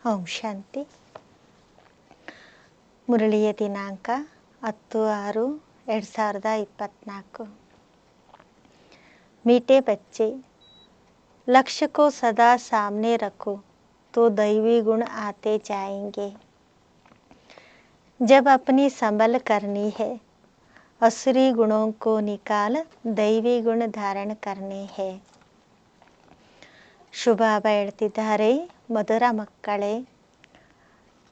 ಓಂ ಶಾಂತಿ. ಮುರಳಿಯ ದಿನಾಂಕ 10/6/2024। मीठे बच्चे, लक्ष्य को सदा सामने रखो तो दैवी गुण आते जाएंगे। जब अपनी संभल करनी है, असुरी गुणों को निकाल दैवी गुण धारण करने हैं। ಶುಭಾಬ ಹೇಳ್ತಿದ್ದಾರೆ, ಮಧುರ ಮಕ್ಕಳೇ,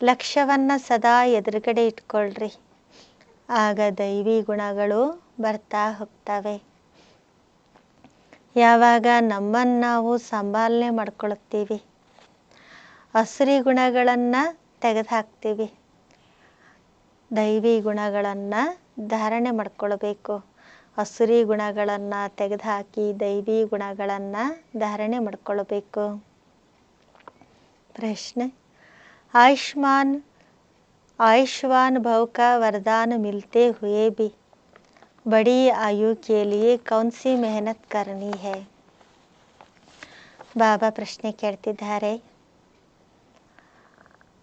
ಲಕ್ಷ್ಯವನ್ನು ಸದಾ ಎದುರುಗಡೆ ಇಟ್ಕೊಳ್ರಿ, ಆಗ ದೈವಿ ಗುಣಗಳು ಬರ್ತಾ ಹೋಗ್ತವೆ. ಯಾವಾಗ ನಮ್ಮನ್ನು ನಾವು ಸಂಭಾಲನೆ ಮಾಡ್ಕೊಳ್ತೀವಿ, ಅಸುರಿ ಗುಣಗಳನ್ನು ತೆಗೆದುಹಾಕ್ತೀವಿ, ದೈವಿ ಗುಣಗಳನ್ನು ಧಾರಣೆ ಮಾಡ್ಕೊಳ್ಬೇಕು. ಅಸುರಿ ಗುಣಗಳನ್ನು ತೆಗೆದುಹಾಕಿ ದೈವಿ ಗುಣಗಳನ್ನು ಧಾರಣೆ ಮಾಡ್ಕೊಳ್ಬೇಕು. ಪ್ರಶ್ನೆ, आयुष्मान भव का वरदान मिलते हुए भी बड़ी आयु के लिए कौन सी मेहनत करनी है? ಬಾಬಾ ಪ್ರಶ್ನೆ ಕೇಳ್ತಿದ್ದಾರೆ.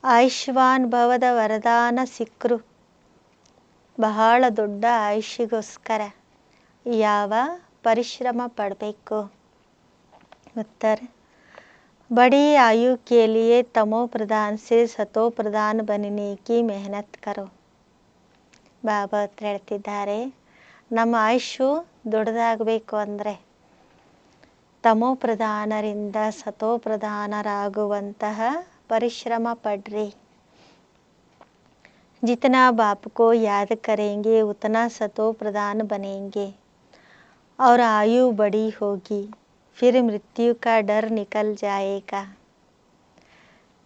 ಆಯುಷ್ಮಾನ್ ಭವದ ವರದಾನ ಸಿಕ್ಕರು ಬಹಳ ದೊಡ್ಡ ಆಯುಷ್ಯಗೋಸ್ಕರ ಯಾವ ಪರಿಶ್ರಮ ಪಡಬೇಕು? उत्तर, बड़ी आयु के लिए तमो प्रधान से सतो प्रधान बनने की मेहनत करो. ಬಾಬಾ ಹತ್ರ ಹೇಳ್ತಿದ್ದಾರೆ, ನಮ್ಮ ಆಯುಷ್ಯು ದೊಡ್ಡದಾಗಬೇಕು ಅಂದರೆ ತಮೋ ಪ್ರಧಾನರಿಂದ ಸತೋ ಪ್ರಧಾನರಾಗುವಂತಹ ಪರಿಶ್ರಮ ಪಡ್ರಿ. जितना बाप को याद करेंगे उतना सतो प्रधान बनेंगे और आयु बड़ी होगी, फिर मृत्यु का डर निकल जाएगा.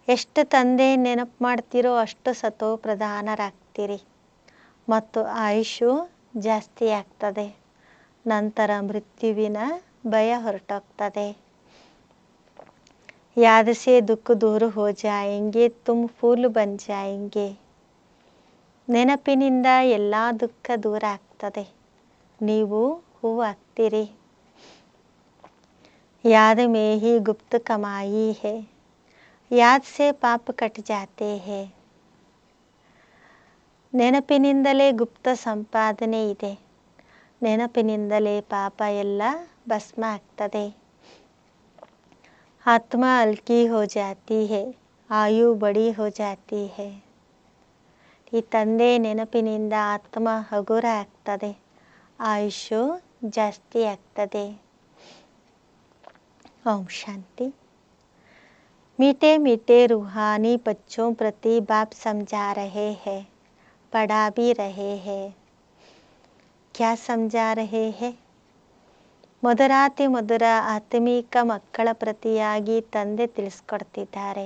ಎಷ್ಟು ತಂದೆ ನೆನಪು ಮಾಡ್ತೀರೋ ಅಷ್ಟು ಸತೋ ಪ್ರಧಾನರಾಗ್ತೀರಿ ಮತ್ತು ಆಯುಷು ಜಾಸ್ತಿ ಆಗ್ತದೆ. ನಂತರ ಮೃತ್ಯುವಿನ ಭಯ ಹೊರಟೋಗ್ತದೆ. याद से दुख दूर हो जाएंगे, तुम फूल बन जाएंगे. ನೆನಪಿನಿಂದ ಎಲ್ಲ ದುಃಖ ದೂರ ಆಗ್ತದೆ, ನೀವು ಹೂವು ಆಗ್ತೀರಿ. याद में ही गुप्त कमाई है, याद से पाप कट जाते हैं. ನೆನಪಿನಿಂದಲೇ ಗುಪ್ತ ಸಂಪಾದನೆ ಇದೆ, ನೆನಪಿನಿಂದಲೇ ಪಾಪ ಎಲ್ಲ ಭಸ್ಮ ಆಗ್ತದೆ. ಆತ್ಮ ಹಲ್ಕಿ ಹೋ ಜಾತಿ ಹೈ, ಆಯು ಬಡಿ ಹೋ ಜಾತಿ ಹೈ. ಈ ತಂದೆ ನೆನಪಿನಿಂದ ಆತ್ಮ ಹಗುರ ಆಗ್ತದೆ, ಆಯುಷು ಜಾಸ್ತಿ ಆಗ್ತದೆ. ओम शांति. मीठे मीठे रूहानी बच्चों प्रति बाप समझा रहे हैं, पढ़ा भी रहे हैं. क्या समझा रहे हैं? ಮಧುರಾತಿ ಮಧುರ ಆತ್ಮೀಕ ಮಕ್ಕಳ ಪ್ರತಿಯಾಗಿ ತಂದೆ ತಿಳಿಸ್ಕೊಡ್ತಿದ್ದಾರೆ,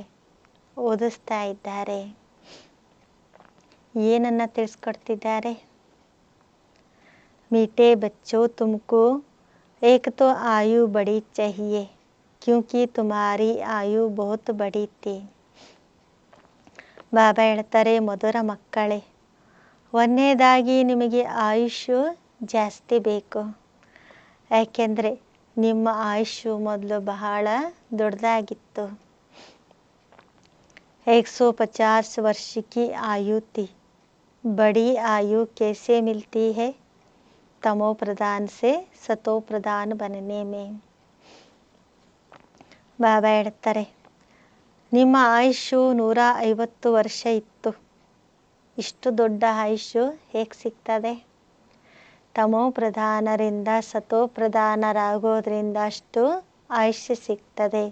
ಓದಿಸ್ತಾ ಇದ್ದಾರೆ. ಏನನ್ನ ತಿಳಿಸ್ಕೊಡ್ತಿದ್ದಾರೆ? मीठे बच्चों, तुमको एक तो आयु बड़ी चाहिए क्योंकि तुम्हारी आयु बहुत बड़ी थी. ಬಾಬಾ ಹೇಳ್ತಾರೆ, ಮಧುರ ಮಕ್ಕಳೇ, ಒಂದನೇದಾಗಿ ನಿಮಗೆ ಆಯುಷು ಜಾಸ್ತಿ ಬೇಕು, ಯಾಕೆಂದರೆ ನಿಮ್ಮ ಆಯುಷು ಮೊದಲು ಬಹಳ ದೊಡ್ಡದಾಗಿತ್ತು. 150 वर्ष की आयु थी, बड़ी आयु कैसे मिलती है? तमो प्रधान से सतो प्रधान बनने में. ಬಾಬಾ ಹೇಳ್ತಾರೆ, ನಿಮ್ಮ ಆಯುಷು 150 ವರ್ಷ ಇತ್ತು, ಇಷ್ಟು ದೊಡ್ಡ ಆಯುಷು ಹೇಗೆ ಸಿಗ್ತದೆ? ತಮೋ ಪ್ರಧಾನರಿಂದ ಸತೋ ಪ್ರಧಾನರಾಗೋದ್ರಿಂದ ಅಷ್ಟು ಆಯುಷ್ಯ ಸಿಗ್ತದೆ.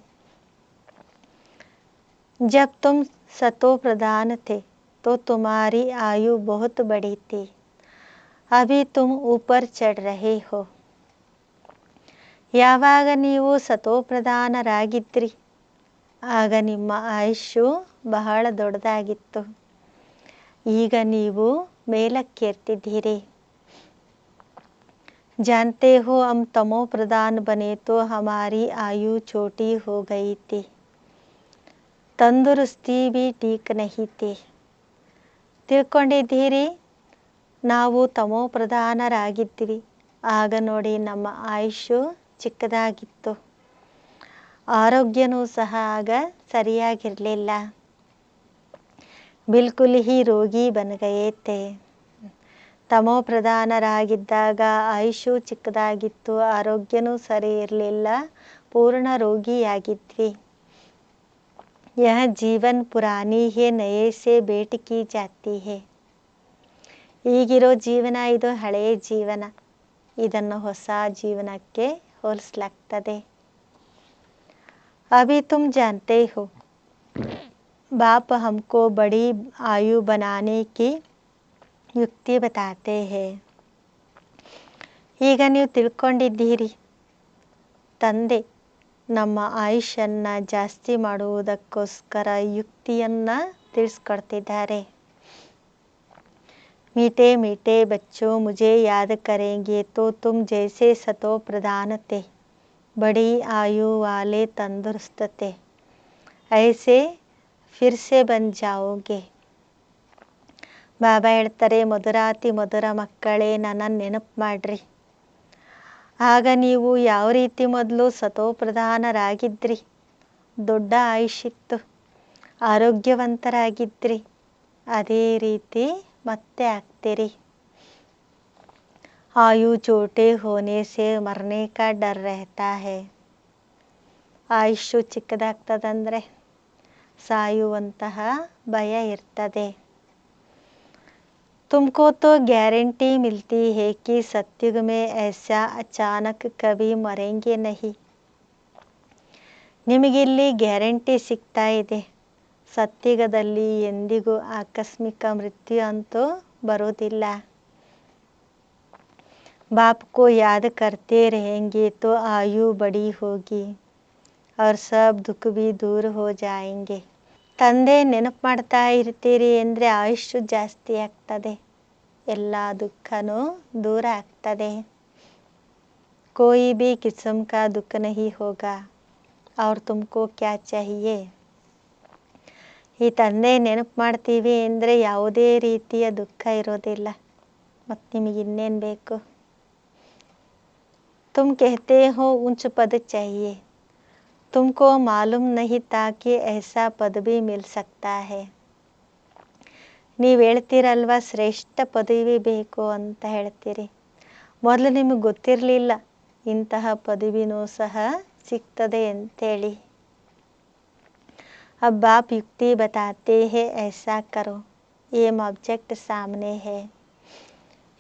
जब तुम सतो प्रधान थे तो तुम्हारी आयु बहुत बड़ी थी, अभी तुम ऊपर चढ़ रहे हो. ಯಾವಾಗ ನೀವು ಸತೋ ಪ್ರಧಾನರಾಗಿದ್ರಿ ಆಗ ನಿಮ್ಮ ಆಯುಷ್ಯು ಬಹಳ ದೊಡ್ಡದಾಗಿತ್ತು, ಈಗ ನೀವು ಮೇಲಕ್ಕೇರ್ತಿದ್ದೀರಿ. जानते हो हम तमो प्रधान बने तो हमारी आयु छोटी हो गई थी, तंदुरुस्ती भी ठीक नहीं थी. ತಿಳ್ಕೊಂಡಿದ್ದೀರಿ, ನಾವು ತಮೋ ಪ್ರಧಾನರಾಗಿದ್ವಿ, ಆಗ ನೋಡಿ ನಮ್ಮ ಆಯುಷು ಚಿಕ್ಕದಾಗಿತ್ತು, ಆರೋಗ್ಯನೂ ಸಹ ಆಗ ಸರಿಯಾಗಿರಲಿಲ್ಲ. बिल्कुल ही ರೋಗಿ बन गए थे. ತಮೋ ಪ್ರಧಾನರಾಗಿದ್ದಾಗ ಆಯುಷು ಚಿಕ್ಕದಾಗಿತ್ತು, ಆರೋಗ್ಯನೂ ಸರಿ ಇರಲಿಲ್ಲ, ಪೂರ್ಣ ರೋಗಿಯಾಗಿದ್ವಿ. यह जीवन पुरानी है, नए से भेंट की जाती है. ಈಗಿರೋ ಜೀವನ ಇದು ಹಳೆಯ ಜೀವನ, ಇದನ್ನು ಹೊಸ ಜೀವನಕ್ಕೆ ಹೋಲಿಸಲಾಗ್ತದೆ. अभी तुम जानते हो, बाप हमको बड़ी आयु बनाने की ಯುಕ್ತಿ बताते हैं. ಈಗ ನೀವು ತಿಳ್ಕೊಂಡಿದ್ದೀರಿ, ತಂದೆ ನಮ್ಮ ಆಯುಷನ್ನು ಜಾಸ್ತಿ ಮಾಡುವುದಕ್ಕೋಸ್ಕರ ಯುಕ್ತಿಯನ್ನು ತಿಳಿಸ್ಕೊಡ್ತಿದ್ದಾರೆ. मीठे मीठे बच्चों, मुझे याद करेंगे तो तुम जैसे सतो प्रधान थे, बड़ी आयु वाले तंदुरुस्त थे, ऐसे फिर से बन जाओगे. ಬಾಬಾ ಹೇಳ್ತಾರೆ, ಮಧುರಾತಿ ಮಧುರ ಮಕ್ಕಳೇ, ನನ್ನನ್ನು ನೆನಪು ಮಾಡ್ರಿ. ಆಗ ನೀವು ಯಾವ ರೀತಿ ಮೊದಲು ಸತೋಪ್ರಧಾನರಾಗಿದ್ರಿ, ದೊಡ್ಡ ಆಯುಷ್ಯಿತ್ತು, ಆರೋಗ್ಯವಂತರಾಗಿದ್ರಿ, ಅದೇ ರೀತಿ ಮತ್ತೆ ಆಗ್ತೀರಿ. आयु छोटे होने से मरने का डर रहता है. ಆಯುಷು ಚಿಕ್ಕದಾಗ್ತದಂದರೆ ಸಾಯುವಂತಹ ಭಯ ಇರ್ತದೆ. तुमको तो गारंटी मिलती है कि सत्युग में ऐसा अचानक कभी मरेंगे नहीं. ನಿಮಗಿಲ್ಲಿ ಗ್ಯಾರಂಟಿ ಸಿಗ್ತಾ ಇದೆ, ಸತ್ಯುಗದಲ್ಲಿ ಎಂದಿಗೂ ಆಕಸ್ಮಿಕ ಮೃತ್ಯು ಅಂತೂ ಬರೋದಿಲ್ಲ. बाप को याद करते रहेंगे तो आयु बड़ी होगी और सब दुख भी दूर हो जाएंगे. ತಂದೆ ನೆನಪು ಮಾಡ್ತಾ ಇರ್ತೀರಿ ಅಂದರೆ ಆಯುಷ್ಯು ಜಾಸ್ತಿ ಆಗ್ತದೆ, ಎಲ್ಲ ದುಃಖನೂ ದೂರ ಆಗ್ತದೆ. कोई भी किस्म का दुख नहीं होगा और तुमको क्या चाहिए. ಈ ತಂದೆ ನೆನಪು ಮಾಡ್ತೀವಿ ಅಂದರೆ ಯಾವುದೇ ರೀತಿಯ ದುಃಖ ಇರೋದಿಲ್ಲ, ಮತ್ತು ನಿಮಗೆ ಇನ್ನೇನು ಬೇಕು. तुम कहते हो ऊंच पद चाहिए, तुमको मालूम नहीं था कि ऐसा पद भी मिल सकता है. ನೀವು ಹೇಳ್ತೀರಲ್ವ ಶ್ರೇಷ್ಠ ಪದವಿ ಬೇಕು ಅಂತ ಹೇಳ್ತೀರಿ, ಮೊದಲು ನಿಮಗೆ ಗೊತ್ತಿರಲಿಲ್ಲ ಇಂತಹ ಪದವಿನೂ ಸಹ ಸಿಗ್ತದೆ ಅಂತೇಳಿ. अब बाप युक्ति बताते हैं, ऐसा करो, ಏಮ್ ಆಬ್ಜೆಕ್ಟ್ ಸಾಮನೆ ಹೇ.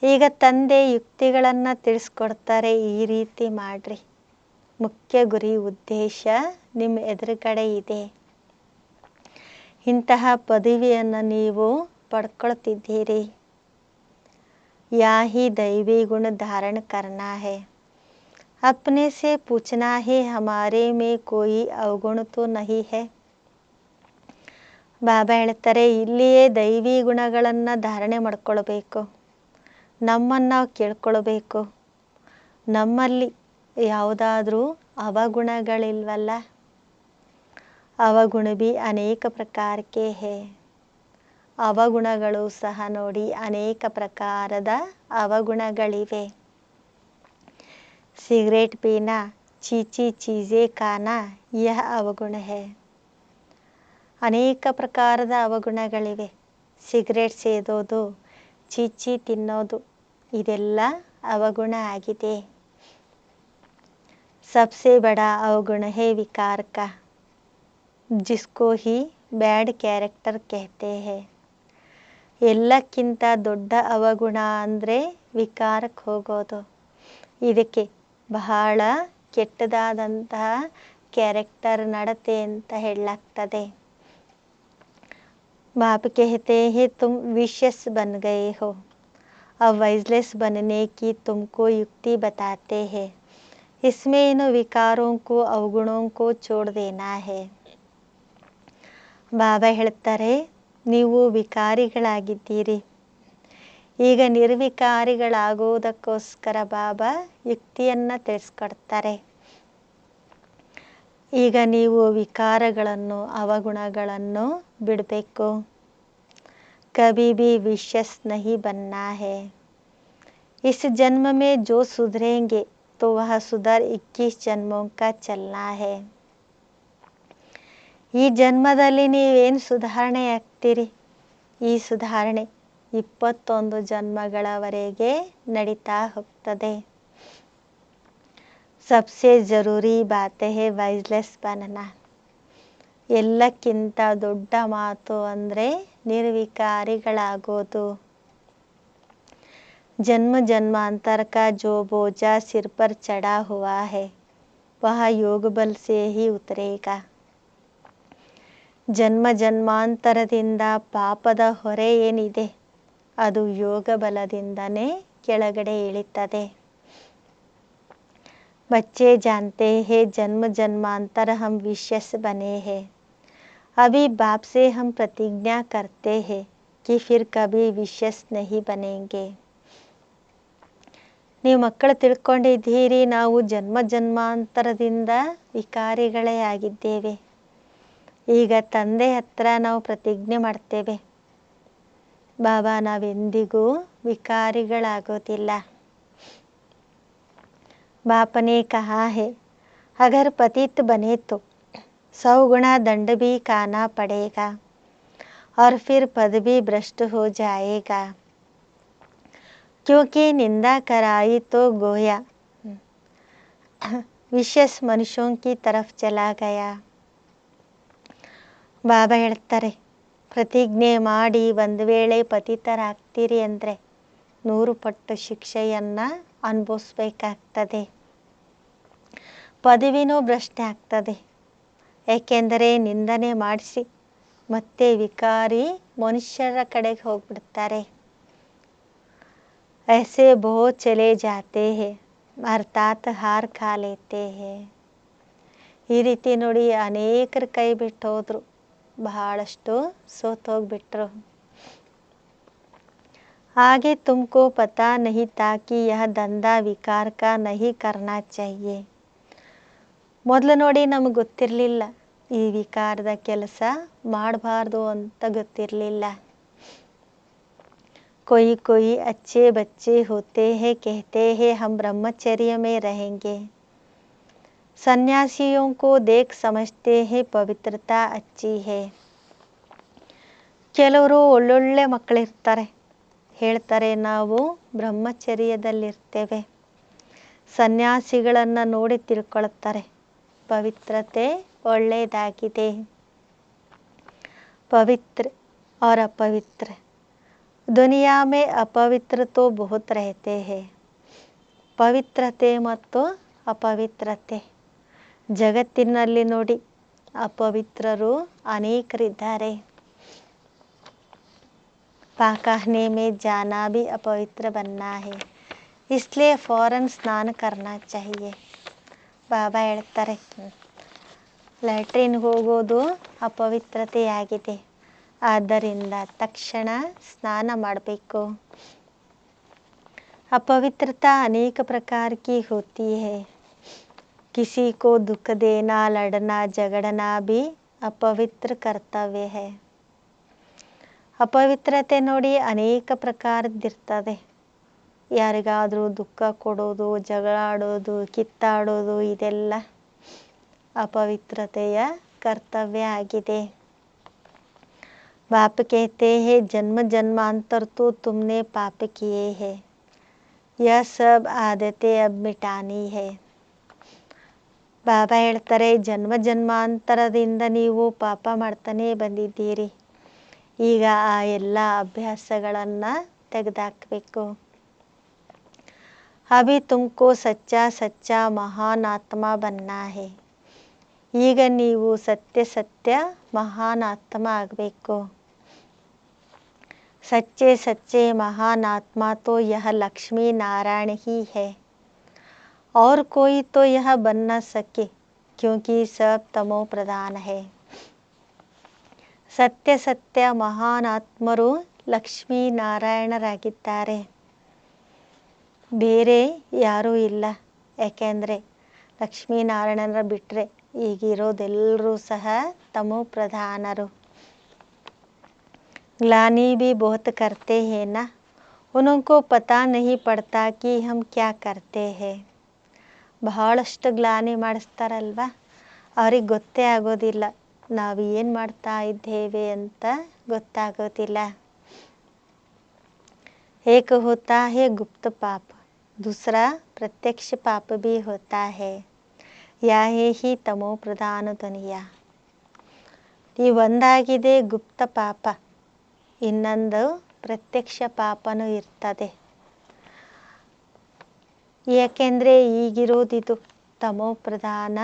ಈಗ ತಂದೆ ಯುಕ್ತಿಗಳನ್ನು ತಿಳಿಸ್ಕೊಡ್ತಾರೆ, ಈ ರೀತಿ ಮಾಡ್ರಿ, ಮುಖ್ಯ ಗುರಿ ಉದ್ದೇಶ ನಿಮ್ಮ ಎದುರುಗಡೆ ಇದೆ. ಇಂತಹ ಪದವಿಯನ್ನು ನೀವು ಪಡ್ಕೊಳ್ತಿದ್ದೀರಿ. ಯಾ ಹಿ ದೈವಿ ಗುಣ ಧಾರಣ करना है, अपने से पूछना है हमारे में कोई अवगुण तो नहीं है. ಬಾಬಾ ಹೇಳ್ತಾರೆ, ಇಲ್ಲಿಯೇ ದೈವಿ ಗುಣಗಳನ್ನು ಧಾರಣೆ ಮಾಡ್ಕೊಳ್ಬೇಕು, ನಮ್ಮನ್ನು ನಾವು ಕೇಳ್ಕೊಳ್ಬೇಕು, ನಮ್ಮಲ್ಲಿ ಯಾವುದಾದ್ರೂ ಅವಗುಣಗಳಿಲ್ವಲ್ಲ. ಅವಗುಣ ಭಿ ಅನೇಕ ಪ್ರಕಾರಕ್ಕೆ ಹೇ. ಅವಗುಣಗಳು ಸಹ ನೋಡಿ ಅನೇಕ ಪ್ರಕಾರದ ಅವಗುಣಗಳಿವೆ. ಸಿಗರೇಟ್ ಪೀನಾ, ಚೀಚಿ ಚೀಜೆ ಖಾನಾ, ಯಹ ಅವಗುಣ ಹೇ. ಅನೇಕ ಪ್ರಕಾರದ ಅವಗುಣಗಳಿವೆ. ಸಿಗರೇಟ್ ಸೇದೋದು, ಚೀಚಿ ತಿನ್ನೋದು, ಇದೆಲ್ಲ ಅವಗುಣ ಆಗಿದೆ. सबसे बड़ा अवगुण है विकार का, जिसको ही ಬ್ಯಾಡ್ ಕ್ಯಾರೆಕ್ಟರ್ कहते हैं. ಎಲ್ಲಕ್ಕಿಂತ ದೊಡ್ಡ ಅವಗುಣ ಅಂದರೆ ವಿಕಾರಕ್ಕೆ ಹೋಗೋದು. ಇದಕ್ಕೆ ಬಹಳ ಕೆಟ್ಟದಾದಂತಹ ಕ್ಯಾರೆಕ್ಟರ್ ನಡತೆ ಅಂತ ಹೇಳಲಾಗ್ತದೆ. बाप कहते हैं तुम विशेष बन गए हो, अब वाइजलेस बनने की तुमको युक्ति बताते हैं. इसमें इन विकारों को अवगुणों को छोड़ देना है. ಬಾಬಾ ಹೇಳ್ತಾರೆ, ನೀವು ವಿಕಾರಿಗಳಾಗಿದ್ದೀರಿ, ಈಗ ನಿರ್ವಿಕಾರಿಗಳಾಗುವುದಕ್ಕೋಸ್ಕರ ಬಾಬಾ ಯುಕ್ತಿಯನ್ನು ತಿಳಿಸ್ಕೊಡ್ತಾರೆ. ಈಗ ನೀವು ವಿಕಾರಗಳನ್ನು ಅವಗುಣಗಳನ್ನು ಬಿಡಬೇಕು. कभी भी विशेष नहीं बनना है. इस जन्म में जो सुधरेंगे तो वह सुधर 21 जन्मों का चलना है. ಈ ಜನ್ಮದಲ್ಲಿ ನೀವೇನು ಸುಧಾರಣೆ ಆಗ್ತೀರಿ, ಈ ಸುಧಾರಣೆ 21 ಜನ್ಮಗಳವರೆಗೆ ನಡೀತಾ ಹೋಗ್ತದೆ. ಸಬ್ಸೆ ಜರೂರಿ ಬಾತೆ ಹೇ ವೈಸ್ಲೆಸ್ ಬನನ. ಎಲ್ಲಕ್ಕಿಂತ ದೊಡ್ಡ ಮಾತು ಅಂದರೆ ನಿರ್ವಿಕಾರಿಗಳಾಗೋದು. जन्म जन्मांतर का जो बोझा सिर पर चढ़ा हुआ है वह योग बल से ही उतरेगा. ಜನ್ಮ ಜನ್ಮಾಂತರದಿಂದ ಪಾಪದ ಹೊರೆ ಏನಿದೆ ಅದು ಯೋಗ ಬಲದಿಂದನೇ ಕೆಳಗಡೆ ಇಳಿತದೆ. बच्चे जानते हैं जन्म जन्मांतर हम विशेष बने हैं. अभी बाप से हम प्रतिज्ञा करते हैं कि फिर कभी विशेष नहीं बनेंगे. ನೀವು ಮಕ್ಕಳು ತಿಳ್ಕೊಂಡಿದ್ದೀರಿ, ನಾವು ಜನ್ಮ ಜನ್ಮಾಂತರದಿಂದ ವಿಕಾರಿಗಳೇ ಆಗಿದ್ದೇವೆ. ಈಗ ತಂದೆ ಹತ್ರ ನಾವು ಪ್ರತಿಜ್ಞೆ ಮಾಡ್ತೇವೆ, ಬಾಬಾ ನಾವೆಂದಿಗೂ ವಿಕಾರಿಗಳಾಗೋದಿಲ್ಲ. बाप ने कहा है अगर पतित बने तो 100 गुना दंड भी खाना पड़ेगा और फिर पद भी भ्रष्ट हो जाएगा. क्योंकि निंदा कराई तो गोया विशेष मनुष्यों की तरफ चला गया. ಬಾಬಾ ಹೇಳ್ತಾರೆ, ಪ್ರತಿಜ್ಞೆ ಮಾಡಿ ಒಂದು ವೇಳೆ ಪತಿತರಾಗ್ತೀರಿ ಅಂದರೆ 100 ಪಟ್ಟು ಶಿಕ್ಷೆಯನ್ನು ಅನುಭವಿಸ್ಬೇಕಾಗ್ತದೆ. ಪದವಿನೂ ಭ್ರಷ್ಟೆ ಆಗ್ತದೆ. ಏಕೆಂದರೆ ನಿಂದನೆ ಮಾಡಿಸಿ ಮತ್ತೆ ವಿಕಾರಿ ಮನುಷ್ಯರ ಕಡೆಗೆ ಹೋಗ್ಬಿಡ್ತಾರೆ. ऐसे बहुत चले जाते हैं अर्थात हार खा लेते हैं. ಈ ರೀತಿ ನೋಡಿ ಅನೇಕರು ಕೈ ಬಿಟ್ಟು ಹೋದ್ರು, ಬಹಳಷ್ಟು ಸೋತೋಗ್ಬಿಟ್ರು. आगे तुमको पता नहीं था कि यह धंधा विकार का नहीं करना चाहिए. ಮೊದಲು ನೋಡಿ ನಮಗೆ ಗೊತ್ತಿರಲಿಲ್ಲ, ಈ ವಿಕಾರದ ಕೆಲಸ ಮಾಡಬಾರ್ದು ಅಂತ ಗೊತ್ತಿರಲಿಲ್ಲ. कोई कोई अच्छे बच्चे होते हैं कहते हैं हम ब्रह्मचर्य में रहेंगे. सन्यासियों को देख समझते हैं पवित्रता अच्छी है. ಕೆಲವರು ಒಳ್ಳೊಳ್ಳೆ ಮಕ್ಕಳಿರ್ತಾರೆ, ಹೇಳ್ತಾರೆ ನಾವು ಬ್ರಹ್ಮಚರ್ಯದಲ್ಲಿರ್ತೇವೆ. ಸನ್ಯಾಸಿಗಳನ್ನು ನೋಡಿ ತಿಳ್ಕೊಳ್ತಾರೆ, ಪವಿತ್ರತೆ ಒಳ್ಳೆಯದಾಗಿದೆ. पवित्र और अपवित्र दुनिया में अपवित्र तो बहुत रहते हैं. ಪವಿತ್ರತೆ ಮತ್ತು ಅಪವಿತ್ರತೆ ಜಗತ್ತಿನಲ್ಲಿ ನೋಡಿ ಅಪವಿತ್ರರು ಅನೇಕರಿದ್ದಾರೆ. पाखने में जाना भी अपवित्र बनना है, इसलिए फौरन स्नान करना चाहिए. ಬಾಬಾ ಹೇಳ್ತಾರೆ, ಲ್ಯಾಟ್ರಿನ್ಗೆ ಹೋಗೋದು ಅಪವಿತ್ರತೆಯಾಗಿದೆ, ಆದ್ದರಿಂದ ತಕ್ಷಣ ಸ್ನಾನ ಮಾಡಬೇಕು. अपवित्रता अनेक प्रकार की होती है. किसी को दुख देना, लड़ना झगड़ना भी अपवित्र कर्तव्य है. ಅಪವಿತ್ರತೆ ನೋಡಿ ಅನೇಕ ಪ್ರಕಾರದ್ದಿರ್ತದೆ. ಯಾರಿಗಾದರೂ ದುಃಖ ಕೊಡೋದು, ಜಗಳಾಡೋದು, ಕಿತ್ತಾಡೋದು ಇದೆಲ್ಲ ಅಪವಿತ್ರತೆಯ ಕರ್ತವ್ಯ ಆಗಿದೆ. बाप कहते हैं जन्म जन्मांतर तो तुमने पाप किए हैं, यह सब आदतें अब मिटानी है. ಬಾಬಾ ಹೇಳ್ತಾರೆ, ಜನ್ಮ ಜನ್ಮಾಂತರದಿಂದ ನೀವು ಪಾಪ ಮಾಡ್ತಾನೆ ಬಂದಿದ್ದೀರಿ, ಈಗ ಆ ಎಲ್ಲ ಅಭ್ಯಾಸಗಳನ್ನು ತೆಗೆದುಹಾಕಬೇಕು. ಅಭಿ ತುಮಕೋ ಸಚ್ಚಾ ಸಚ್ಚಾ ಮಹಾನ್ ಆತ್ಮ ಬನ್ನ ಹೇ. ಈಗ ನೀವು ಸತ್ಯ ಸತ್ಯ ಮಹಾನ್ ಆತ್ಮ ಆಗಬೇಕು. सच्चे सच्चे महान आत्मा तो यह लक्ष्मी नारायण ही है और कोई तो यह बन न सके क्योंकि सब तमो प्रधान है. ಸತ್ಯ ಸತ್ಯ ಮಹಾನ್ ಆತ್ಮರು ಲಕ್ಷ್ಮೀ ನಾರಾಯಣರಾಗಿದ್ದಾರೆ, ಬೇರೆ ಯಾರೂ ಇಲ್ಲ. ಯಾಕೆಂದರೆ ಲಕ್ಷ್ಮೀನಾರಾಯಣರ ಬಿಟ್ಟರೆ ಈಗಿರೋದೆಲ್ಲರೂ ಸಹ ತಮೋ ಪ್ರಧಾನರು. ग्लानि भी बहुत करते हैं ना, उनको पता नहीं पड़ता कि हम क्या करते हैं. ಬಹಳಷ್ಟು ಗ್ಲಾನಿ ಮಾಡಿಸ್ತಾರಲ್ವ, ಅವ್ರಿಗೆ ಗೊತ್ತೇ ಆಗೋದಿಲ್ಲ ನಾವು ಏನು ಮಾಡ್ತಾ ಇದ್ದೇವೆ ಅಂತ ಗೊತ್ತಾಗೋದಿಲ್ಲ. एक होता है गुप्त पाप, दूसरा प्रत्यक्ष पाप भी होता है. यह ही तमो प्रधान दुनिया. ಈ ಒಂದಾಗಿದೆ ಗುಪ್ತ ಪಾಪ, ಇನ್ನೊಂದು ಪ್ರತ್ಯಕ್ಷ ಪಾಪನೂ ಇರ್ತದೆ. ಏಕೆಂದರೆ ಈಗಿರೋದಿದು ತಮೋ ಪ್ರಧಾನ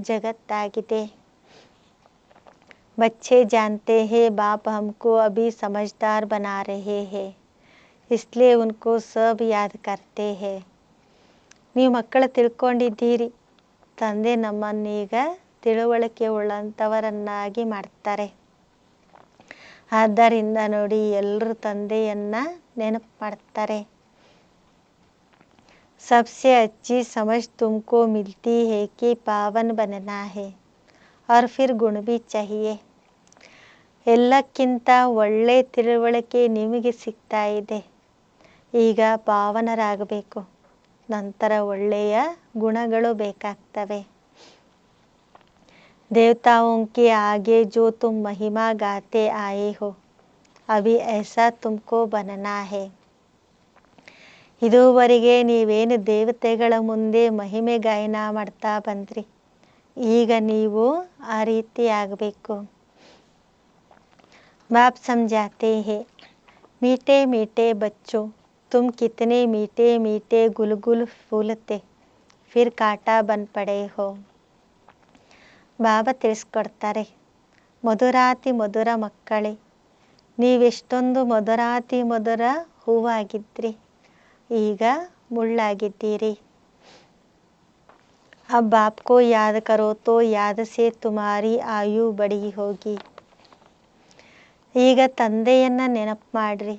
ಜಗತ್ತಾಗಿದೆ. बच्चे जानते हैं बाप हमको अभी समझदार बना रहे हैं, इसलिए उनको सब याद करते हैं. ನೀವು ಮಕ್ಕಳು ತಿಳ್ಕೊಂಡಿದ್ದೀರಿ, ತಂದೆ ನಮ್ಮನ್ನೀಗ ತಿಳುವಳಿಕೆ ಉಳ್ಳಂಥವರನ್ನಾಗಿ ಮಾಡ್ತಾರೆ. ಆದ್ದರಿಂದ ನೋಡಿ ಎಲ್ಲರೂ ತಂದೆಯನ್ನು ನೆನಪು ಮಾಡ್ತಾರೆ. सबसे अच्छी समझ तुमको मिलती है कि पावन बनना है और फिर गुण भी चाहिए. ಎಲ್ಲಕ್ಕಿಂತ ಒಳ್ಳೆ ತಿಳುವಳಿಕೆ ನಿಮಗೆ ಸಿಗ್ತಾ ಇದೆ. ಈಗ ಪಾವನರಾಗಬೇಕು, ನಂತರ ಒಳ್ಳೆಯ ಗುಣಗಳು ಬೇಕಾಗ್ತವೆ. देवताओं के आगे जो तुम महिमा गाते आए हो, अभी ऐसा तुमको बनना है. ಇದುವರೆಗೆ ನೀವೇನು ದೇವತೆಗಳ ಮುಂದೆ ಮಹಿಮೆ ಗಾಯನ ಮಾಡ್ತಾ ಬಂದ್ರಿ, ಈಗ ನೀವು ಆ ರೀತಿ ಆಗಬೇಕು. बाप समझाते हैं, मीठे मीठे बच्चों, तुम कितने मीठे मीठे गुलगुल फूल थे, फिर कांटा बन पड़े हो. ಬಾಬಾ ತಿಳಿಸ್ಕೊಡ್ತಾರೆ, ಮಧುರಾತಿ ಮಧುರ ಮಕ್ಕಳೇ, ನೀವೆಷ್ಟೊಂದು ಮಧುರಾತಿ ಮಧುರ ಹೂವಾಗಿದ್ರಿ, ಈಗ ಮುಳ್ಳಾಗಿದ್ದೀರಿ. अब बाप को याद करो तो याद से तुम्हारी आयु बड़ी होगी. ಈಗ ತಂದೆಯನ್ನು ನೆನಪು ಮಾಡ್ರಿ,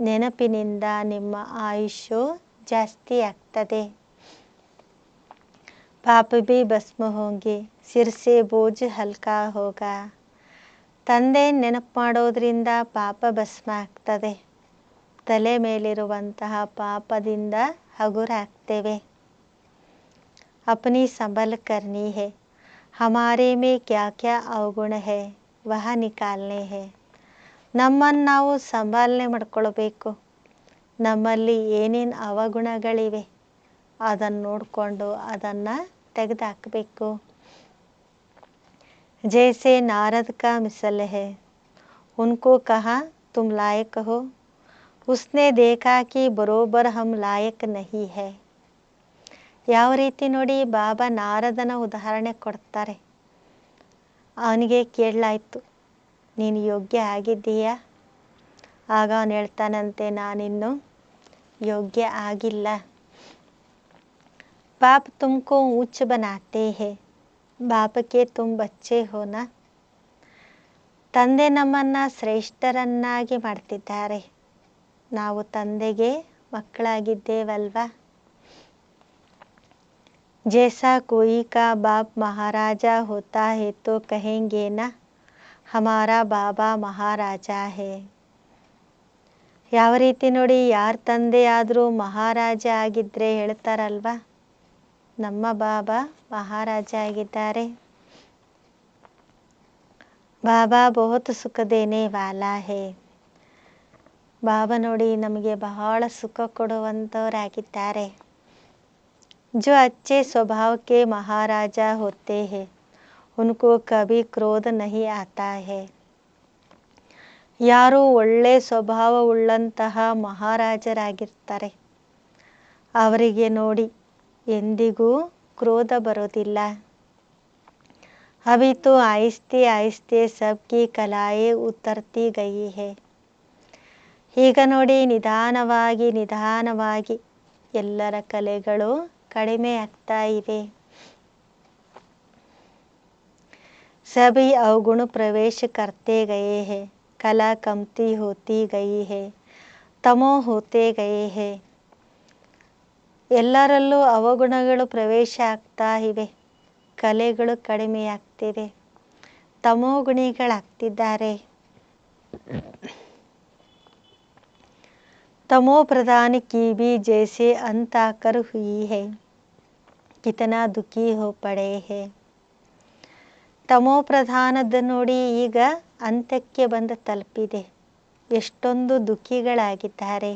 ನೆನಪಿನಿಂದ ನಿಮ್ಮ ಆಯುಷ್ಯು ಜಾಸ್ತಿ ಆಗ್ತದೆ. ಪಾಪ भी भस्म होंगे, सिर से बोझ हल्का होगा. ತಂದೆ ನೆನಪು ಮಾಡೋದ್ರಿಂದ ಪಾಪ ಭಸ್ಮ ಆಗ್ತದೆ, ತಲೆ ಮೇಲಿರುವಂತಹ ಪಾಪದಿಂದ ಹಗುರಾಗ್ತೇವೆ. अपनी संभल करनी है, हमारे में क्या क्या अवगुण है वह निकालने है. ನಮ್ಮನ್ನು ನಾವು ಸಂಭಾಲನೆ ಮಾಡ್ಕೊಳ್ಬೇಕು. ನಮ್ಮಲ್ಲಿ ಏನೇನು ಅವಗುಣಗಳಿವೆ ಅದನ್ನು ನೋಡಿಕೊಂಡು ಅದನ್ನು ತೆಗೆದುಹಾಕಬೇಕು. जैसे नारद का मिसल है, उनको कहा तुम लायक हो, उसने देखा कि बरोबर हम लायक नहीं है. ಯಾವ ರೀತಿ ನೋಡಿ ಬಾಬಾ ನಾರದನ ಉದಾಹರಣೆ ಕೊಡ್ತಾರೆ. ಅವನಿಗೆ ಕೇಳಲಾಯಿತು, ನೀನು ಯೋಗ್ಯ ಆಗಿದ್ದೀಯಾ? ಆಗ ಅವನು ಹೇಳ್ತಾನಂತೆ, ನಾನಿನ್ನು ಯೋಗ್ಯ ಆಗಿಲ್ಲ. बाप तुमको ऊंच बनाते हैं, बाप के तुम बच्चे हो ना. ತಂದೆ ನಮ್ಮನ್ನು ಶ್ರೇಷ್ಠರನ್ನಾಗಿ ಮಾಡ್ತಿದ್ದಾರೆ, ನಾವು ತಂದೆಗೆ ಮಕ್ಕಳಾಗಿದ್ದೇವಲ್ವಾ. जैसा कोई का बाप महाराजा होता है तो कहेंगे ना हमारा बाबा महाराजा है. ಯಾವ ರೀತಿ ನೋಡಿ, ಯಾರ ತಂದೆ ಆದರೂ ಮಹಾರಾಜ ಆಗಿದ್ದರೆ ಹೇಳ್ತಾರಲ್ವಾ, ನಮ್ಮ ಬಾಬಾ ಮಹಾರಾಜ ಆಗಿದ್ದಾರೆ. ಬಾಬಾ ಬಹುತ್ ಸುಖ ದೇನೆ ವಾಲಾ ಹೇ. ಬಾಬಾ ನೋಡಿ ನಮಗೆ ಬಹಳ ಸುಖ ಕೊಡುವಂಥವರಾಗಿದ್ದಾರೆ. जो अच्छे स्वभाव के महाराजा होते हैं उनको कभी क्रोध नहीं आता है. ಯಾರು ಒಳ್ಳೆ ಸ್ವಭಾವವುಳ್ಳಂತಹ ಮಹಾರಾಜರಾಗಿರ್ತಾರೆ ಅವರಿಗೆ ನೋಡಿ ಎಂದಿಗೂ ಕ್ರೋಧ ಬರೋದಿಲ್ಲ. अभी तो आहिस्ते आहिस्ते सबकी कलाएं उतरती गई है. ಈಗ ನೋಡಿ ನಿಧಾನವಾಗಿ ನಿಧಾನವಾಗಿ ಎಲ್ಲರ ಕಲೆಗಳು ಕಡಿಮೆ ಆಗ್ತಾ ಇವೆ. सभी अवगुण प्रवेश करते गए हैं, कला कमती होती गई है, तमो होते गए हैं. ಎಲ್ಲರಲ್ಲೂ ಅವಗುಣಗಳು ಪ್ರವೇಶ ಆಗ್ತಾ ಇವೆ, ಕಲೆಗಳು ಕಡಿಮೆ ಆಗ್ತಿವೆ, ತಮೋಗುಣಿಗಳಾಗ್ತಿದ್ದಾರೆ. तमो प्रधान की भी जैसे अंत आकर हुई है, कितना दुखी हो पड़े है. ತಮೋ ಪ್ರಧಾನದ ನೋಡಿ ಈಗ ಅಂತ್ಯಕ್ಕೆ ಬಂದು ತಲುಪಿದೆ, ಎಷ್ಟೊಂದು ದುಃಖಿಗಳಾಗಿದ್ದಾರೆ.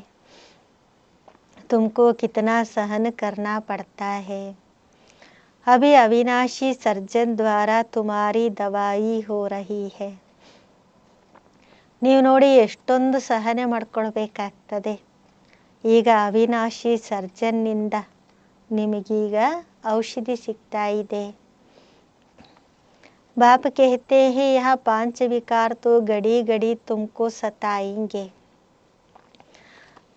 तुमको कितना सहन करना पड़ता है। अभी अविनाशी सर्जन द्वारा तुम्हारी दवाई हो रही है. ನೀವು ನೋಡಿ ಎಷ್ಟೊಂದು ಸಹನೆ ಮಾಡ್ಕೊಳ್ಬೇಕಾಗ್ತದೆ. ಈಗ ಅವಿನಾಶಿ ಸರ್ಜನ್ನಿಂದ ನಿಮಗೀಗ ಔಷಧಿ ಸಿಗ್ತಾ ಇದೆ. बाप कहते हैं यह 5 विकार तो घड़ी घड़ी तुमको सताएंगे.